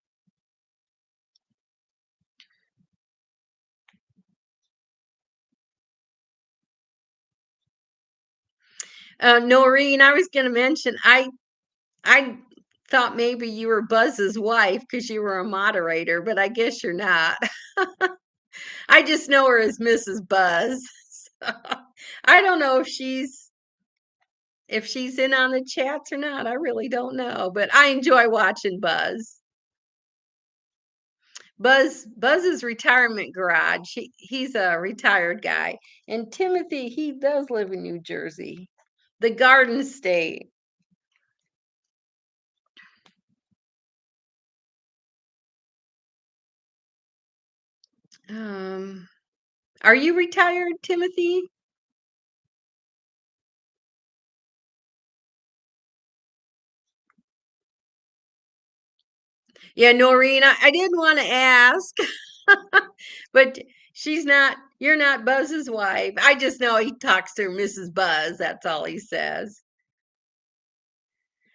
Noreen, I was gonna mention, I thought maybe you were Buzz's wife because you were a moderator, but I guess you're not. I just know her as Mrs. Buzz. So, I don't know if she's in on the chats or not. I really don't know, but I enjoy watching Buzz. Buzz's retirement garage. He's a retired guy. And Timothy, he does live in New Jersey. The Garden State. Um, are you retired, Timothy? Yeah, Noreen, I didn't want to ask, but you're not Buzz's wife. I just know he talks to Mrs. Buzz. That's all he says.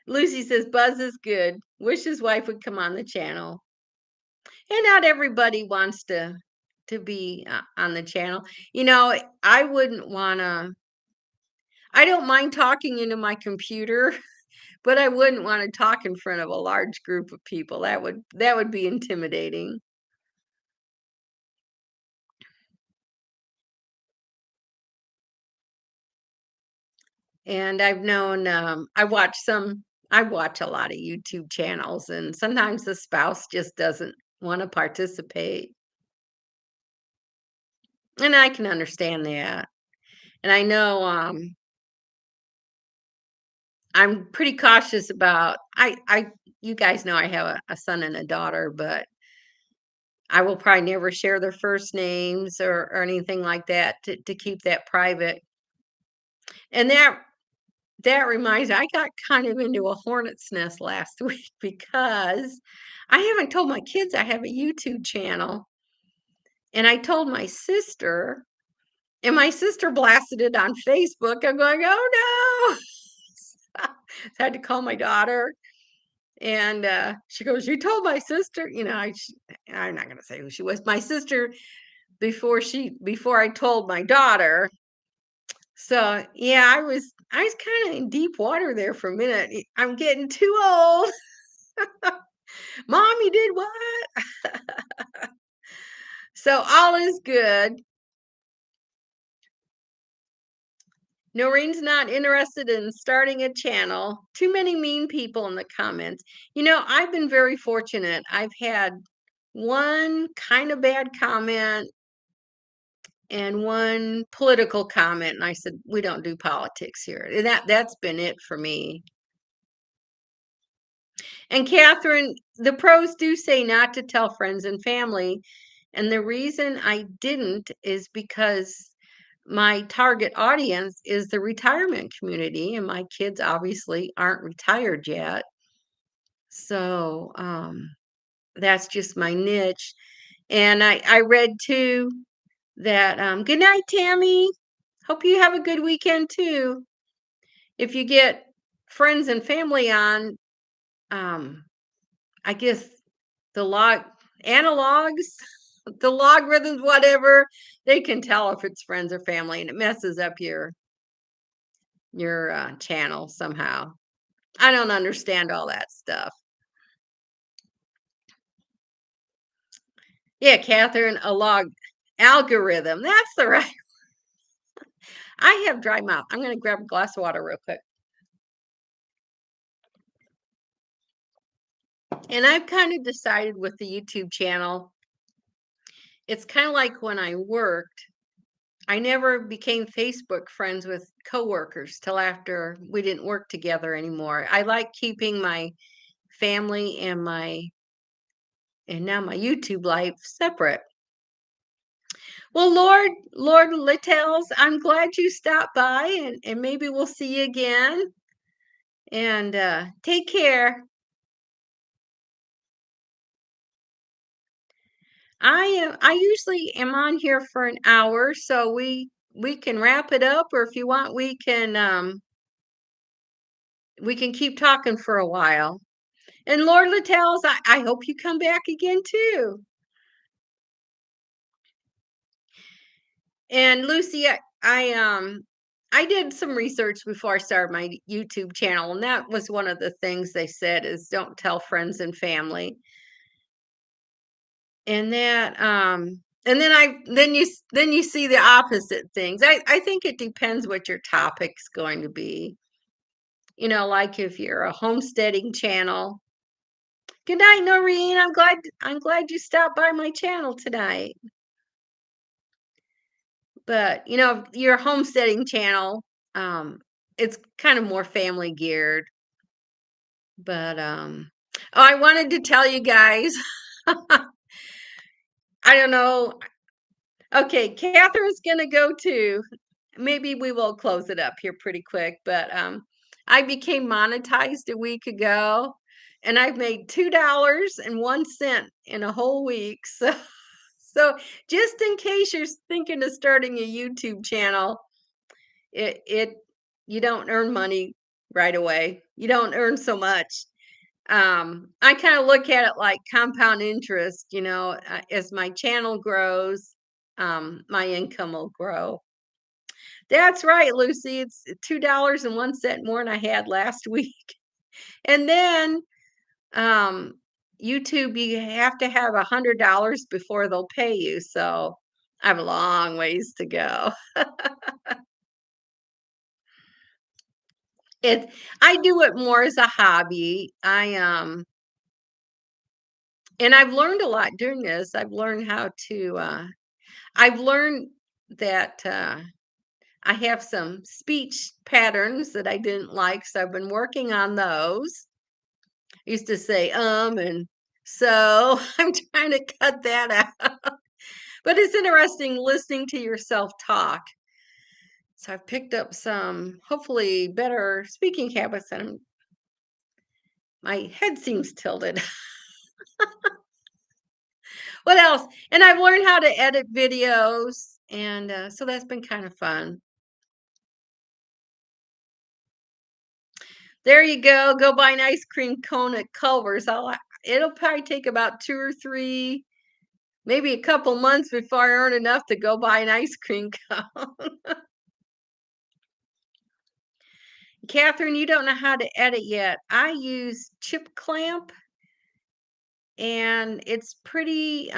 Lucy says Buzz is good. Wish his wife would come on the channel. And not everybody wants to be on the channel. You know, I wouldn't want to I don't mind talking into my computer, but I wouldn't want to talk in front of a large group of people. That would be intimidating. And I watch a lot of YouTube channels, and sometimes the spouse just doesn't want to participate. And I can understand that. And I know I'm pretty cautious about you guys know I have a son and a daughter, but I will probably never share their first names or anything like that to keep that private. And that reminds me, I got kind of into a hornet's nest last week because I haven't told my kids I have a YouTube channel. And I told my sister, and my sister blasted it on Facebook. I'm going, oh no. So I had to call my daughter. And she goes, "You told my sister?" I'm not going to say who she was. My sister before I told my daughter. So yeah, I was kind of in deep water there for a minute. I'm getting too old. Mom, you did what? So all is good. Noreen's not interested in starting a channel. Too many mean people in the comments. I've been very fortunate. I've had one kind of bad comment and one political comment, and I said, "We don't do politics here." And that's been it for me. And Catherine, the pros do say not to tell friends and family. And the reason I didn't is because my target audience is the retirement community, and my kids obviously aren't retired yet. So that's just my niche. And I read too that, good night, Tammy. Hope you have a good weekend too. If you get friends and family on, um, I guess the analogs, the logarithms, whatever, they can tell if it's friends or family, and it messes up your channel somehow. I don't understand all that stuff. Yeah, Catherine, a log algorithm. That's the right. I have dry mouth. I'm going to grab a glass of water real quick. And I've kind of decided with the YouTube channel, it's kind of like when I worked, I never became Facebook friends with coworkers till after we didn't work together anymore. I like keeping my family and now my YouTube life separate. Well, Lord Littles, I'm glad you stopped by and maybe we'll see you again. And take care. I usually am on here for an hour, so we can wrap it up, or if you want, we can keep talking for a while. And Lord Littles, I hope you come back again too. And Lucy, I did some research before I started my YouTube channel, and that was one of the things they said is don't tell friends and family. And that and then you see the opposite things. I think it depends what your topic's going to be. Like if you're a homesteading channel. Good night, Noreen. I'm glad you stopped by my channel tonight. But your homesteading channel, it's kind of more family geared. But oh, I wanted to tell you guys. I don't know. Okay, Catherine's gonna go too. Maybe we will close it up here pretty quick, but I became monetized a week ago and I've made $2.01 in a whole week. So just in case you're thinking of starting a YouTube channel, it you don't earn money right away. You don't earn so much. I kind of look at it like compound interest, as my channel grows, my income will grow. That's right, Lucy. It's $2.01 more than I had last week. And then um YouTube, you have to have $100 before they'll pay you. So I have a long ways to go. It I do it more as a hobby. And I've learned a lot doing this. I've learned that I have some speech patterns that I didn't like, so I've been working on those. I used to say and so I'm trying to cut that out. But it's interesting listening to yourself talk. So I've picked up some hopefully better speaking habits and my head seems tilted. What else? And I've learned how to edit videos and so that's been kind of fun. There you go. Go buy an ice cream cone at Culver's. It'll probably take about 2 or 3, maybe a couple months before I earn enough to go buy an ice cream cone. Catherine, you don't know how to edit yet. I use Chip Clamp and it's pretty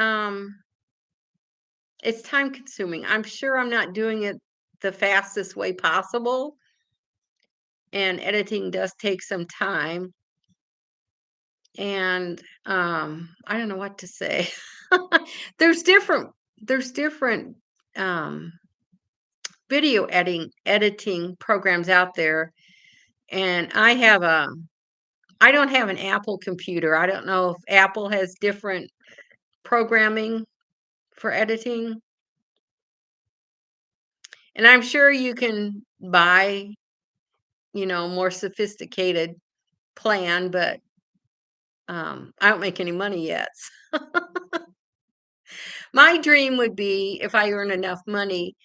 it's time consuming. I'm sure I'm not doing it the fastest way possible. And editing does take some time. And I don't know what to say. there's different there's different um video editing programs out there, and I don't have an Apple computer. I don't know if Apple has different programming for editing, and I'm sure you can buy more sophisticated plan, but I don't make any money yet. My dream would be if I earn enough money.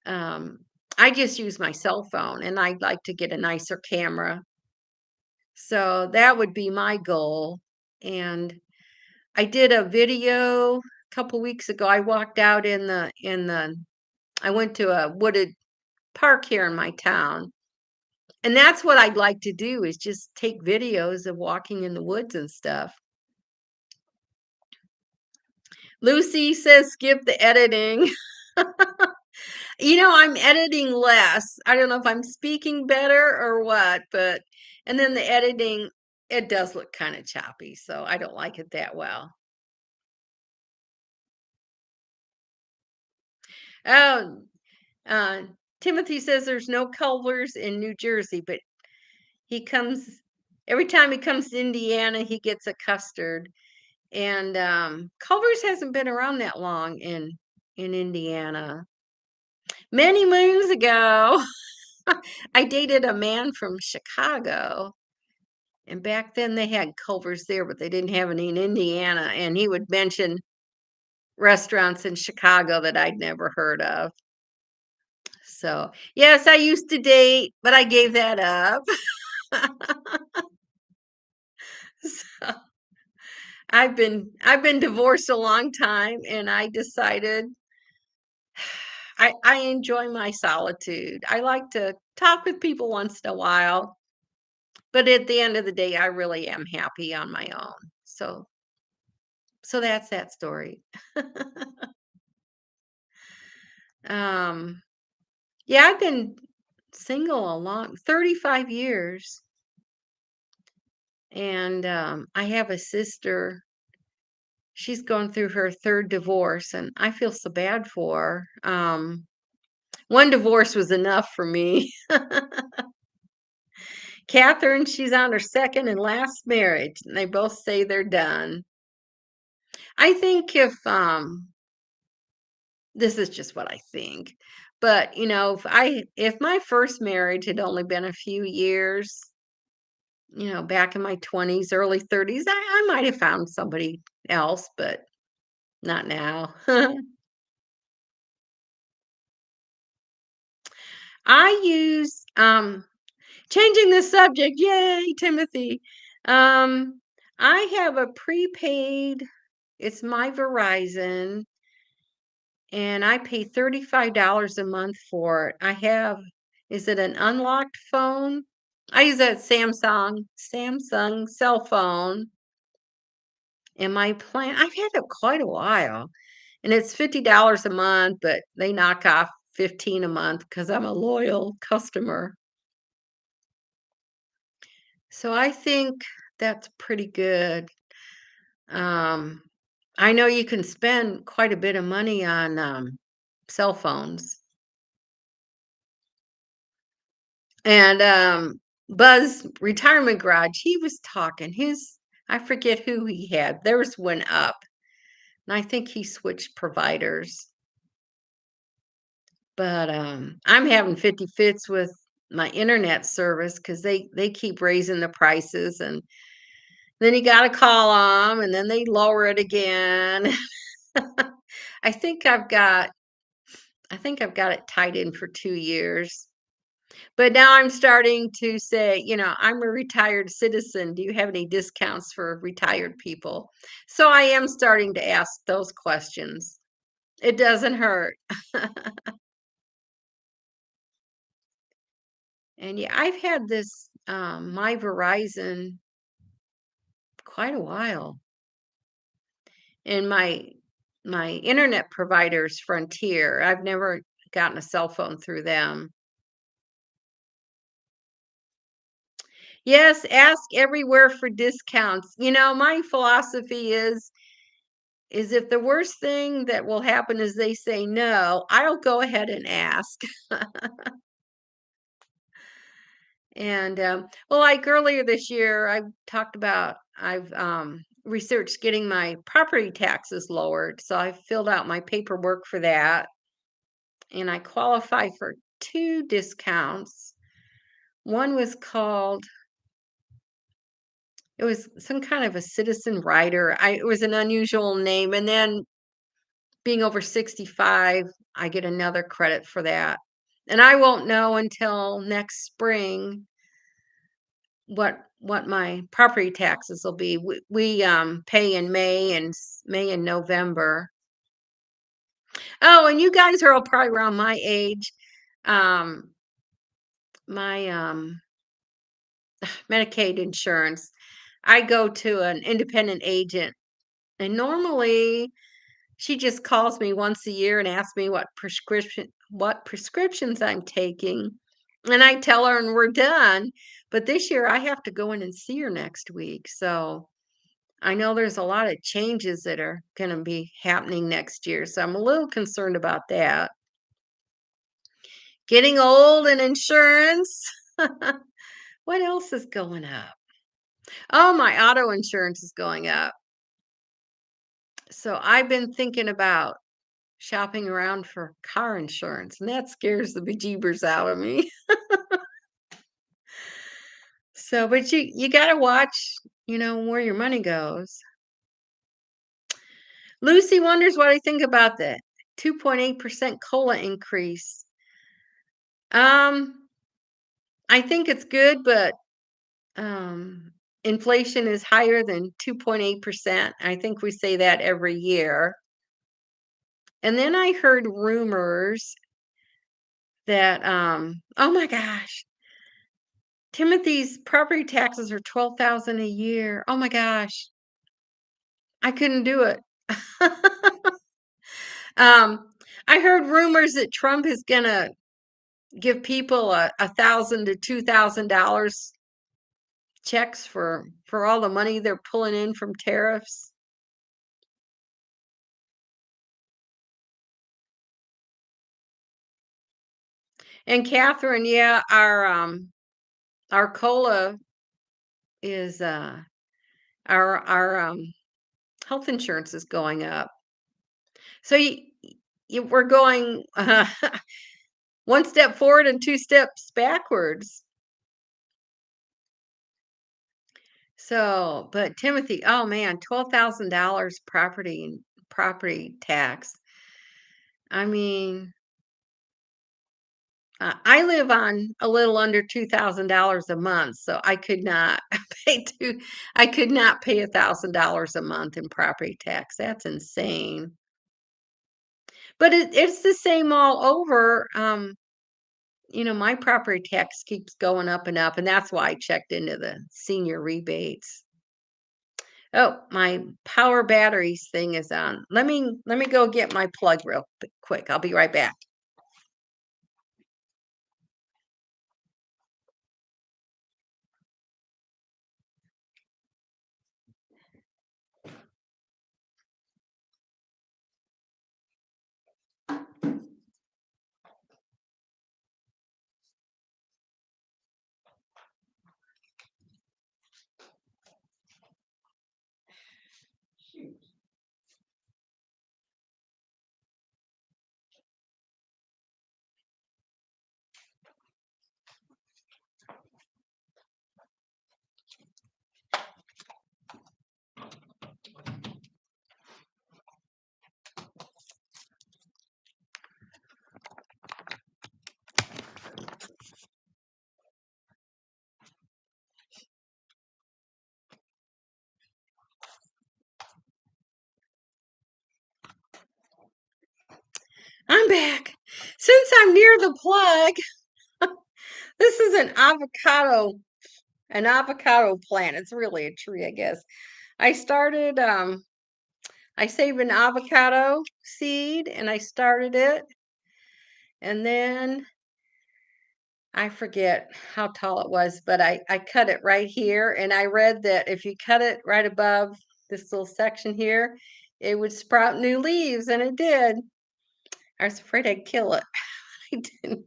um, I just use my cell phone and I'd like to get a nicer camera. So that would be my goal. And I did a video a couple weeks ago. I walked out I went to a wooded park here in my town. And that's what I'd like to do is just take videos of walking in the woods and stuff. Lucy says skip the editing. I'm editing less. I don't know if I'm speaking better or what, and then the editing, it does look kind of choppy, so I don't like it that well. Oh, uh, Timothy says there's no Culvers in New Jersey, but he comes every time he comes to Indiana, he gets a custard. And Culver's hasn't been around that long in Indiana. Many moons ago, I dated a man from Chicago, and back then they had Culver's there, but they didn't have any in Indiana. And he would mention restaurants in Chicago that I'd never heard of. So, yes, I used to date, but I gave that up. So, I've been divorced a long time, and I decided I enjoy my solitude. I like to talk with people once in a while, but at the end of the day, I really am happy on my own. So that's that story. Um, yeah, I've been single a long 35 years, and I have a sister. She's going through her third divorce, and I feel so bad for her. One divorce was enough for me. Catherine, she's on her second and last marriage, and they both say they're done. I think if this is just what I think, but if my first marriage had only been a few years, back in my 20s, early 30s, I might have found somebody else, but not now. I use changing the subject. Yay, Timothy. Um I have a prepaid, it's my Verizon, and I pay $35 a month for it. Is it an unlocked phone? I use that Samsung cell phone, and my plan, I've had it quite a while, and it's $50 a month, but they knock off 15 a month because I'm a loyal customer. So I think that's pretty good. Um, I know you can spend quite a bit of money on cell phones. And Buzz Retirement Garage, he was talking. I forget who he had. Theirs went up, and I think he switched providers. But I'm having 50 fits with my internet service because they keep raising the prices, and then you got to call them, and then they lower it again. I think I've got I think I've got it tied in for 2 years. But now I'm starting to say, I'm a retired citizen. Do you have any discounts for retired people? So I am starting to ask those questions. It doesn't hurt. And yeah, I've had this my Verizon quite a while. And my internet provider's Frontier. I've never gotten a cell phone through them. Yes, ask everywhere for discounts. My philosophy is if the worst thing that will happen is they say no, I'll go ahead and ask. And well, like earlier this year, I talked about I've researched getting my property taxes lowered. So I filled out my paperwork for that, and I qualify for two discounts. One was called, it was some kind of a citizen rider. It was an unusual name. And then being over 65, I get another credit for that. And I won't know until next spring what my property taxes will be. We pay in May and November. Oh, and you guys are all probably around my age. Um, my Medicaid insurance, I go to an independent agent, and normally she just calls me once a year and asks me what prescriptions I'm taking, and I tell her and we're done. But this year I have to go in and see her next week. So I know there's a lot of changes that are going to be happening next year. So I'm a little concerned about that. Getting old and insurance. What else is going up? Oh, my auto insurance is going up. So I've been thinking about shopping around for car insurance, and that scares the bejeebers out of me. So, but you gotta watch, where your money goes. Lucy wonders what I think about the 2.8% COLA increase. Um, I think it's good, but inflation is higher than 2.8%. I think we say that every year. And then I heard rumors that, oh my gosh, Timothy's property taxes are 12,000 a year. Oh my gosh, I couldn't do it. um, I heard rumors that Trump is gonna give people a thousand to $2,000 checks for all the money they're pulling in from tariffs. And Catherine, yeah, our COLA is our health insurance is going up. So we're going one step forward and two steps backwards. So, but Timothy, oh man, $12,000 property tax. I mean, I live on a little under $2,000 a month, so I could not I could not pay $1,000 a month in property tax. That's insane. But it's the same all over. My property tax keeps going up and up, and that's why I checked into the senior rebates. Oh, my power batteries thing is on. Let me go get my plug real quick. I'll be right back. I'm back. Since I'm near the plug, this is an avocado plant. It's really a tree, I guess. I saved an avocado seed and I started it, and then I forget how tall it was, but I cut it right here, and I read that if you cut it right above this little section here, it would sprout new leaves, and it did. I was afraid I'd kill it. I didn't.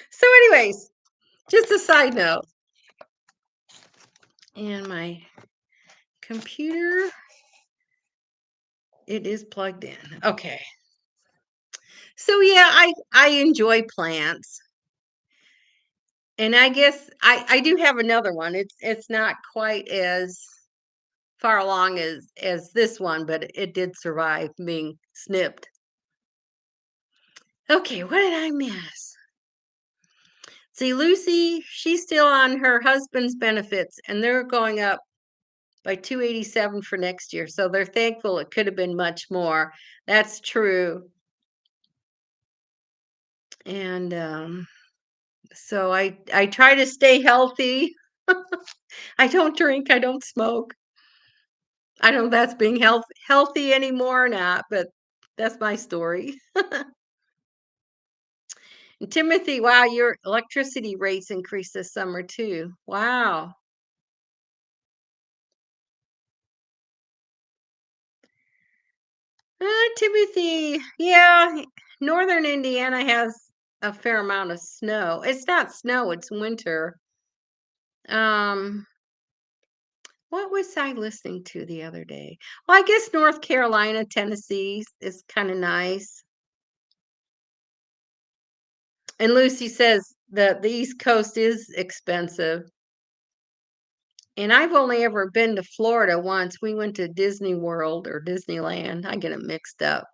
So anyways, just a side note. And my computer, it is plugged in. Okay. So yeah, I enjoy plants. And I guess I do have another one. It's not quite as far along as this one, but it did survive being snipped. Okay, what did I miss? See, Lucy, she's still on her husband's benefits, and they're going up by 287 for next year. So they're thankful it could have been much more. That's true. And so I try to stay healthy. I don't drink, I don't smoke. I don't know if that's being healthy anymore or not, but that's my story. And Timothy, wow, your electricity rates increased this summer too. Wow. Timothy, yeah, Northern Indiana has a fair amount of snow. It's not snow, it's winter. Um, what was I listening to the other day? Well, I guess North Carolina, Tennessee is kind of nice. And Lucy says the East Coast is expensive. And I've only ever been to Florida once. We went to Disney World or Disneyland. I get them mixed up.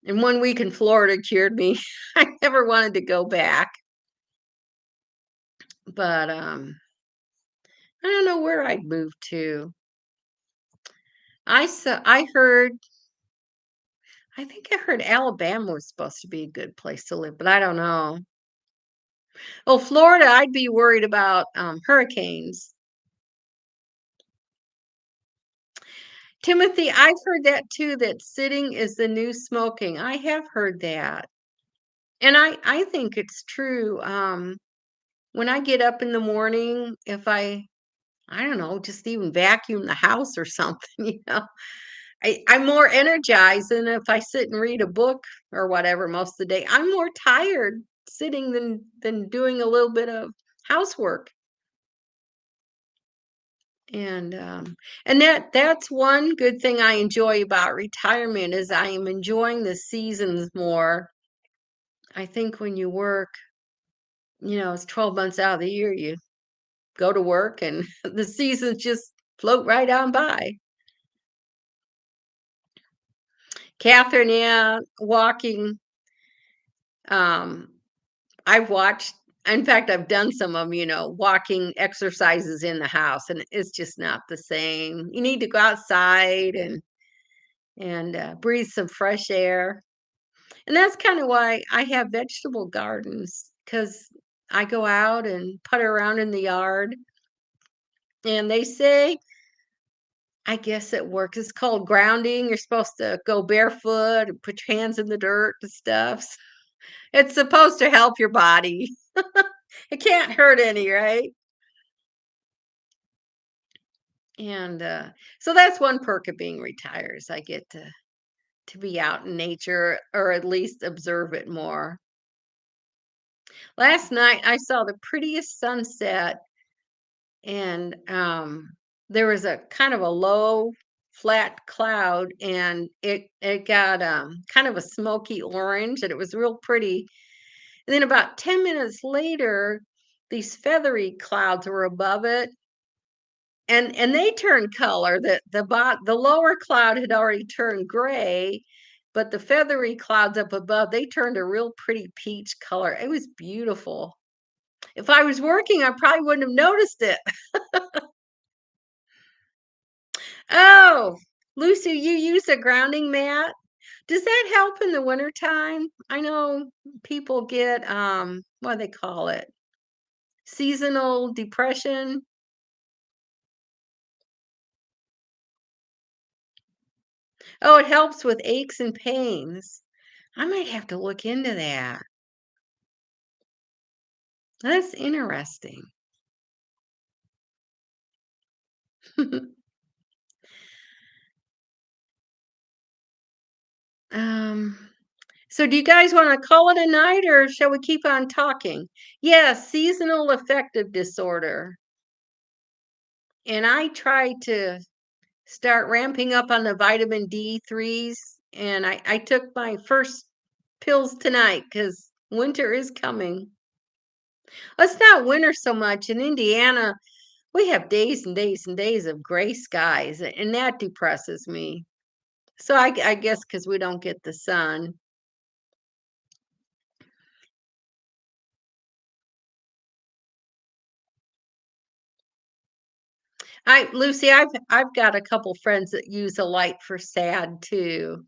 And 1 week in Florida cured me. I never wanted to go back. But I don't know where I'd move to. I think I heard Alabama was supposed to be a good place to live, but I don't know. Oh, Florida, I'd be worried about hurricanes. Timothy, I've heard that too, that sitting is the new smoking. I have heard that. And I think it's true. When I get up in the morning, if I don't know, just even vacuum the house or something, I'm more energized than if I sit and read a book or whatever most of the day. I'm more tired sitting than doing a little bit of housework. And that's one good thing I enjoy about retirement is I am enjoying the seasons more. I think when you work, it's 12 months out of the year, you go to work and the seasons just float right on by. Catherine, yeah, walking. Um, I've watched, in fact, I've done some of them, walking exercises in the house, and it's just not the same. You need to go outside and breathe some fresh air. And that's kind of why I have vegetable gardens, because I go out and putter around in the yard. And they say, I guess it works. It's called grounding. You're supposed to go barefoot and put your hands in the dirt and stuff. It's supposed to help your body. It can't hurt any, right? And so that's one perk of being retired is I get to be out in nature or at least observe it more. Last night I saw the prettiest sunset and there was a kind of a low flat cloud and it got kind of a smoky orange and it was real pretty. And then about 10 minutes later, these feathery clouds were above it and they turned color. The lower cloud had already turned gray, but the feathery clouds up above, they turned a real pretty peach color. It was beautiful. If I was working, I probably wouldn't have noticed it. Oh, Lucy, you use a grounding mat. Does that help in the wintertime? I know people get what do they call it? Seasonal depression. Oh, it helps with aches and pains. I might have to look into that. That's interesting. Um, so do you guys want to call it a night or shall we keep on talking? Yes, seasonal affective disorder. And I try to start ramping up on the vitamin D3s. And I took my first pills tonight because winter is coming. It's not winter so much. In Indiana, we have days and days and days of gray skies, and that depresses me. So I guess because we don't get the sun. Lucy, I've got a couple friends that use a light for sad too,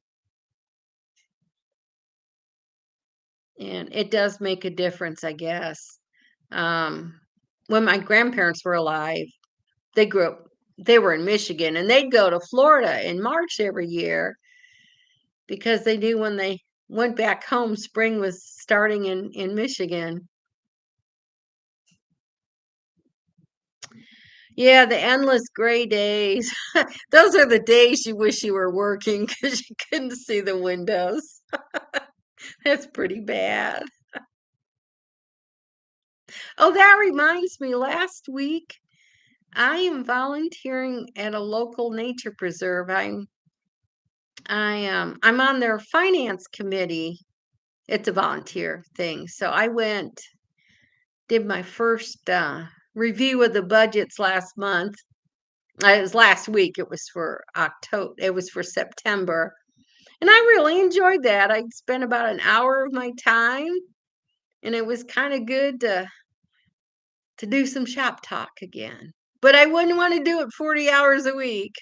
and it does make a difference, I guess. Um, when my grandparents were alive, they grew up. They were in Michigan, and they'd go to Florida in March every year because they knew when they went back home, spring was starting in Michigan. Yeah, the endless gray days. Those are the days you wish you were working because you couldn't see the windows. That's pretty bad. Oh, that reminds me, last week I am volunteering at a local nature preserve. I'm on their finance committee. It's a volunteer thing. So I went, did my first review of the budgets last month. It was last week. It was for October. It was for September. And I really enjoyed that. I spent about an hour of my time, and it was kind of good to do some shop talk again. But I wouldn't want to do it 40 hours a week.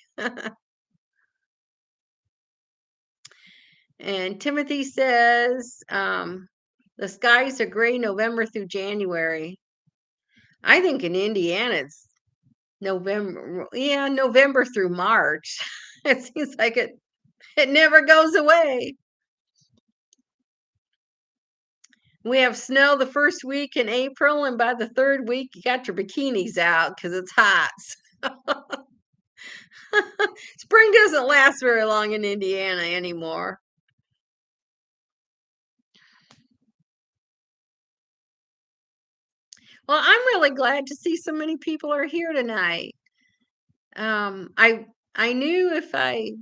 And Timothy says, the skies are gray November through January. I think in Indiana it's November, yeah, November through March. It seems like it never goes away. We have snow the first week in April, and by the third week, you got your bikinis out because it's hot. Spring doesn't last very long in Indiana anymore. Well, I'm really glad to see so many people are here tonight. Um, I I knew if I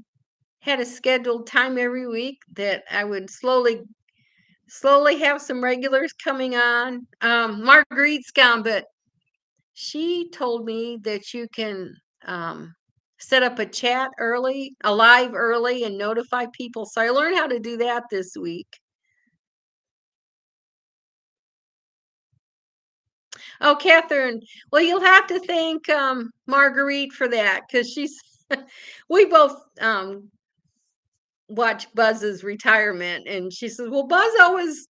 had a scheduled time every week that I would slowly have some regulars coming on. Marguerite's gone, but she told me that you can set up a chat early, a live early, and notify people. So I learned how to do that this week. Oh, Catherine, well, you'll have to thank Marguerite for that because she's, we both watch Buzz's retirement, and she says, well, Buzz always,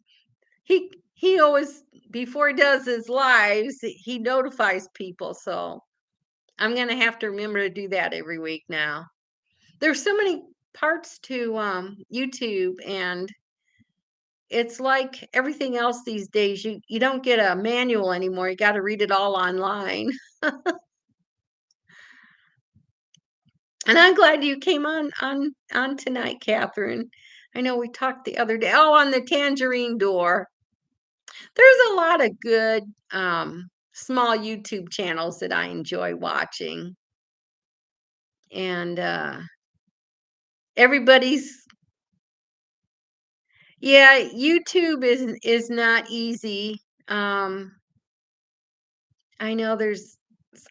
he always, before he does his lives, he notifies people. So I'm going to have to remember to do that every week now. There's so many parts to YouTube, and it's like everything else these days. You don't get a manual anymore. You got to read it all online. And I'm glad you came on tonight, Catherine. I know we talked the other day. Oh, on the tangerine door. There's a lot of good small YouTube channels that I enjoy watching, and everybody's, yeah, YouTube is not easy. I know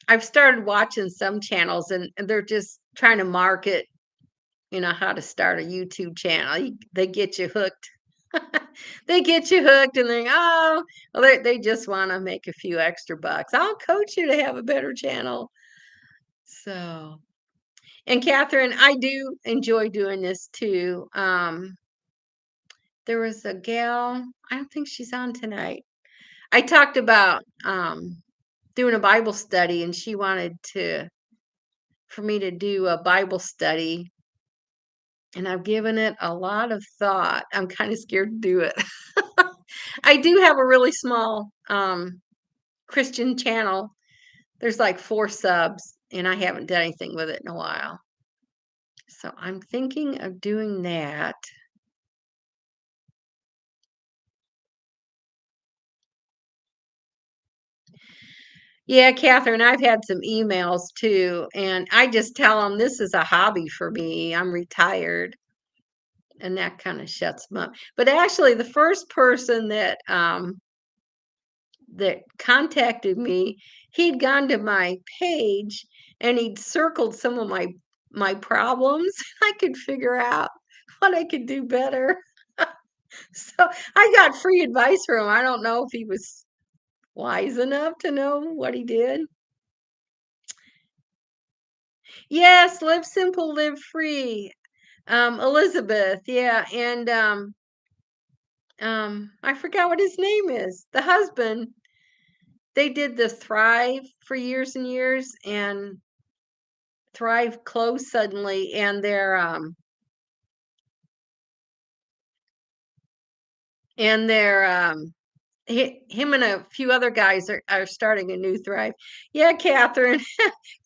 I've started watching some channels, and they're just trying to market, how to start a YouTube channel. They get you hooked. They get you hooked, and they're, oh, well, they just want to make a few extra bucks. I'll coach you to have a better channel. So, and Catherine, I do enjoy doing this too. There was a gal, I don't think she's on tonight. I talked about doing a Bible study, and she wanted for me to do a Bible study, and I've given it a lot of thought. I'm kind of scared to do it. I do have a really small Christian channel. There's like 4 subs, and I haven't done anything with it in a while. So I'm thinking of doing that. Yeah, Catherine, I've had some emails too, and I just tell them this is a hobby for me. I'm retired, and that kind of shuts them up. But actually, the first person that contacted me, he'd gone to my page and he'd circled some of my problems. I could figure out what I could do better. So I got free advice from him. I don't know if he was wise enough to know what he did. Yes, live simple, live free. Elizabeth, yeah, and I forgot what his name is. The husband, they did the Thrive for years and years, and Thrive closed suddenly, and they're him and a few other guys are starting a new Thrive. Yeah, Catherine,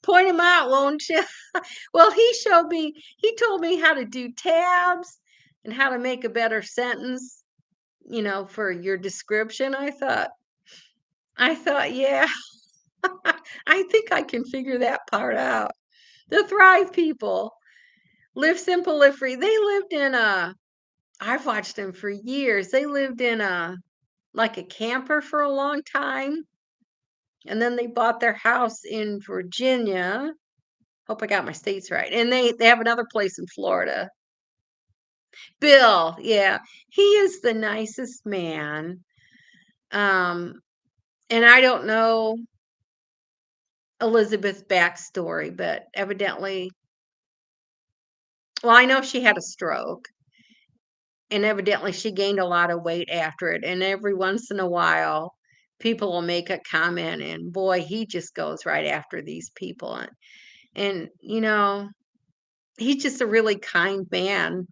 point him out, won't you? Well, he told me how to do tabs and how to make a better sentence, for your description. I thought, I thought, yeah, I think I can figure that part out. The Thrive people, live simple, live free. They lived in a I've watched them for years. They lived in a like a camper for a long time, and then they bought their house in Virginia. Hope I got my states right. And they have another place in Florida. Bill, yeah. He is the nicest man. Um, and I don't know Elizabeth's backstory, but evidently, well, I know she had a stroke, and evidently she gained a lot of weight after it. And every once in a while, people will make a comment, and boy, he just goes right after these people. And he's just a really kind man.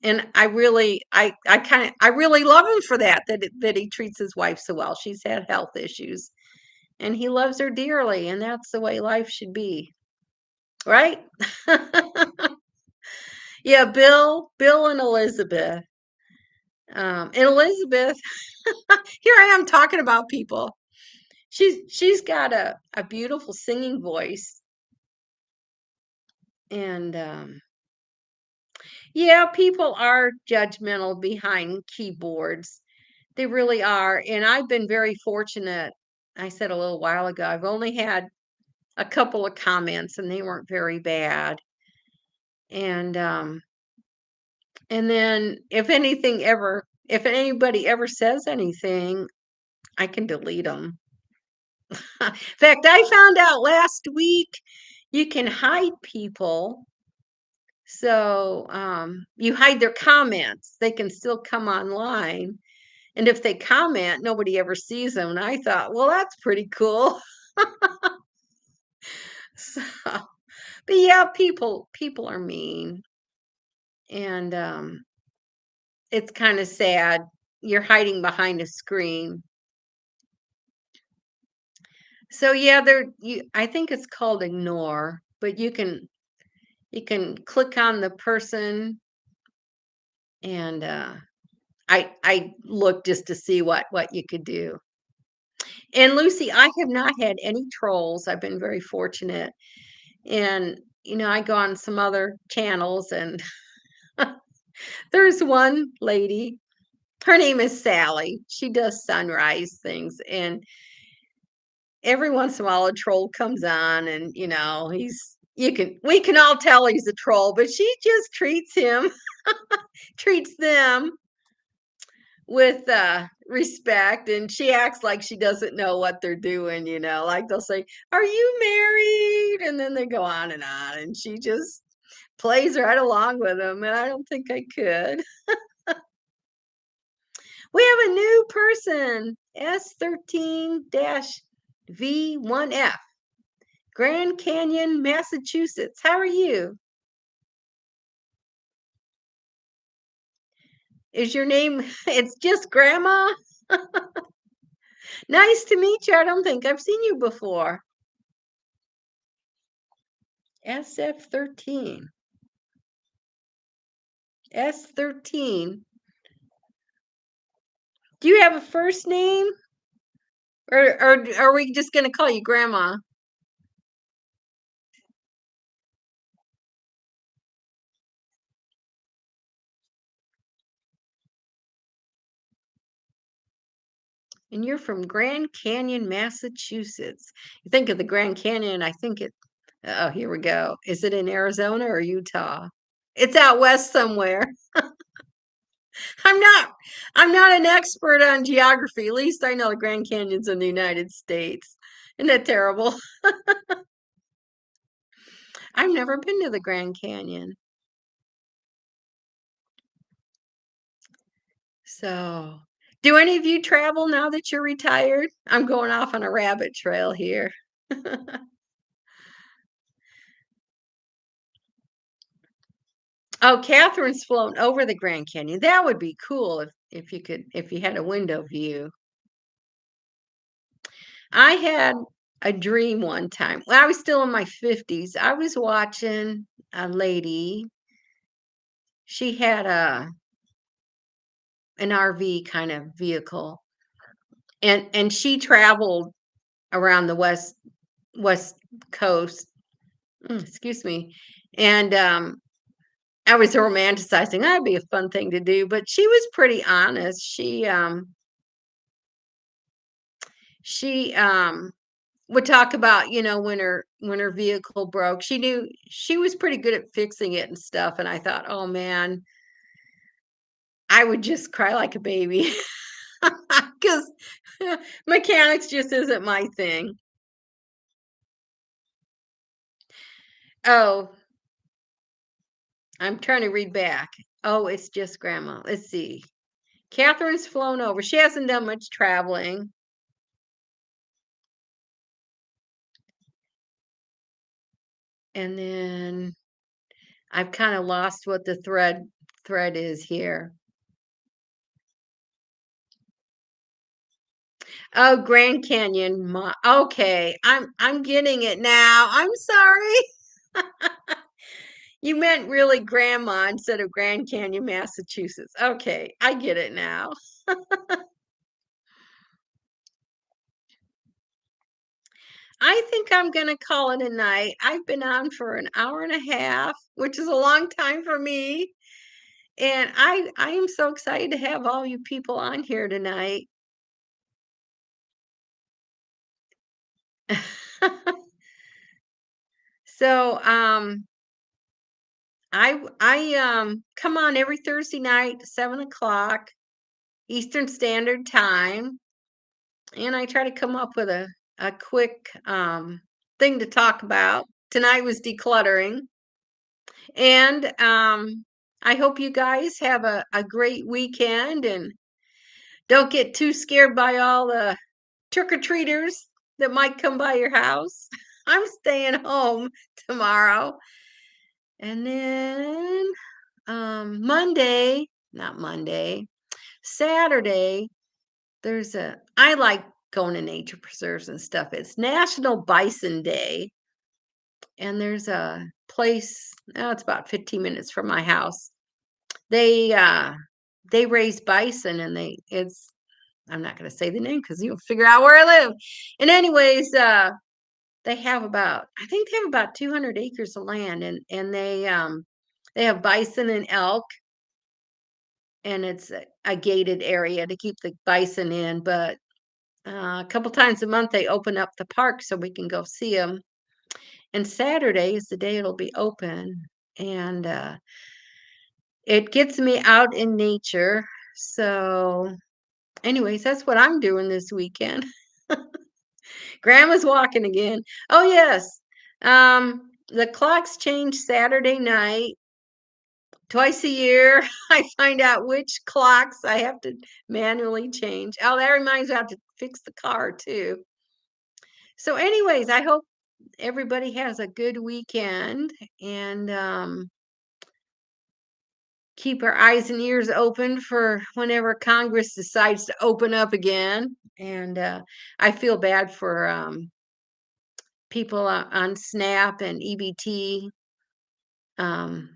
And I really love him for that he treats his wife so well. She's had health issues, and he loves her dearly, and that's the way life should be, right? Yeah, Bill and Elizabeth. And Elizabeth, here I am talking about people. She's got a beautiful singing voice, and yeah, people are judgmental behind keyboards. They really are, and I've been very fortunate. I said a little while ago, I've only had a couple of comments, and they weren't very bad. And then if anybody ever says anything, I can delete them. In fact, I found out last week you can hide people. So you hide their comments. They can still come online. And if they comment, nobody ever sees them. And I thought, well, that's pretty cool. So, but yeah, people are mean. And it's kind of sad. You're hiding behind a screen. So yeah, I think it's called ignore, but you can click on the person, and I looked just to see what you could do. And Lucy, I have not had any trolls. I've been very fortunate. And I go on some other channels, and there's one lady, her name is Sally. She does sunrise things, and every once in a while a troll comes on, and we can all tell he's a troll, but she just treats them with respect, and she acts like she doesn't know what they're doing, like they'll say, "Are you married?" And then they go on, and she just plays right along with them, and I don't think I could. We have a new person, S13-V1F, Grand Canyon, Massachusetts. How are you? Is your name it's just Grandma? Nice to meet you. I don't think I've seen you before. SF13. S13. Do you have a first name? Or are we just gonna call you Grandma? And you're from Grand Canyon, Massachusetts. You think of the Grand Canyon, I think oh, here we go. Is it in Arizona or Utah? It's out west somewhere. I'm not I'm not an expert on geography. At least I know the Grand Canyon's in the United States. Isn't that terrible? I've never been to the Grand Canyon. So, do any of you travel now that you're retired? I'm going off on a rabbit trail here. Oh, Catherine's flown over the Grand Canyon. That would be cool if you had a window view. I had a dream one time. When I was still in my 50s, I was watching a lady. She had an RV kind of vehicle, and she traveled around the West Coast, excuse me, and, I was romanticizing, that'd be a fun thing to do, but she was pretty honest. She would talk about, when her vehicle broke. She knew she was pretty good at fixing it and stuff, and I thought, "Oh, man, I would just cry like a baby," 'cause mechanics just isn't my thing. Oh, I'm trying to read back. Oh, it's just grandma. Let's see. Catherine's flown over. She hasn't done much traveling. And then I've kinda lost what the thread is here. Oh, Grand Canyon, okay, I'm getting it now. I'm sorry. You meant really grandma instead of Grand Canyon, Massachusetts. Okay, I get it now. I think I'm gonna call it a night. I've been on for an hour and a half, which is a long time for me, and I am so excited to have all you people on here tonight. So, I come on every Thursday night, 7 o'clock Eastern Standard Time, and I try to come up with a quick thing to talk about. Tonight was decluttering, and I hope you guys have a great weekend and don't get too scared by all the trick or treaters that might come by your house. I'm staying home tomorrow, and then Monday, not Monday, Saturday, I like going to nature preserves and stuff. It's National Bison Day, and there's a place, oh, it's about 15 minutes from my house. They they raise bison and I'm not gonna say the name because you'll figure out where I live. And anyways, they have about I think they have about 200 acres of land, and they have bison and elk, and it's a gated area to keep the bison in, but a couple times a month they open up the park so we can go see them. And Saturday is the day it'll be open, and it gets me out in nature. So, anyways, that's what I'm doing this weekend. Grandma's walking again. Oh yes, the clocks change Saturday night. Twice a year, I find out which clocks I have to manually change. Oh, that reminds me, I have to fix the car too. So, anyways, I hope everybody has a good weekend and keep our eyes and ears open for whenever Congress decides to open up again. And I feel bad for people on SNAP and um,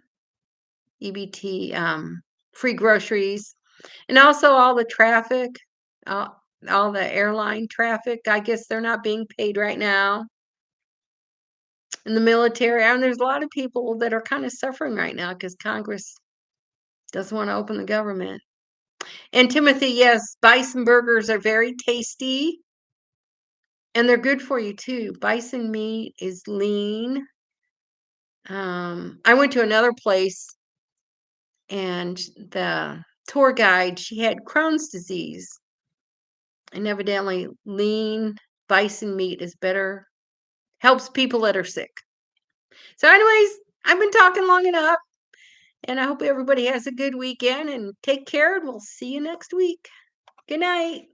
EBT, free groceries, and also all the traffic, all, all the airline traffic. I guess they're not being paid right now in the military. And there's a lot of people that are kind of suffering right now because Congress doesn't want to open the government. And Timothy, yes, bison burgers are very tasty and they're good for you too. Bison meat is lean. I went to another place and the tour guide, she had Crohn's disease. And evidently lean bison meat is better, helps people that are sick. So anyways, I've been talking long enough. And I hope everybody has a good weekend and take care, and we'll see you next week. Good night.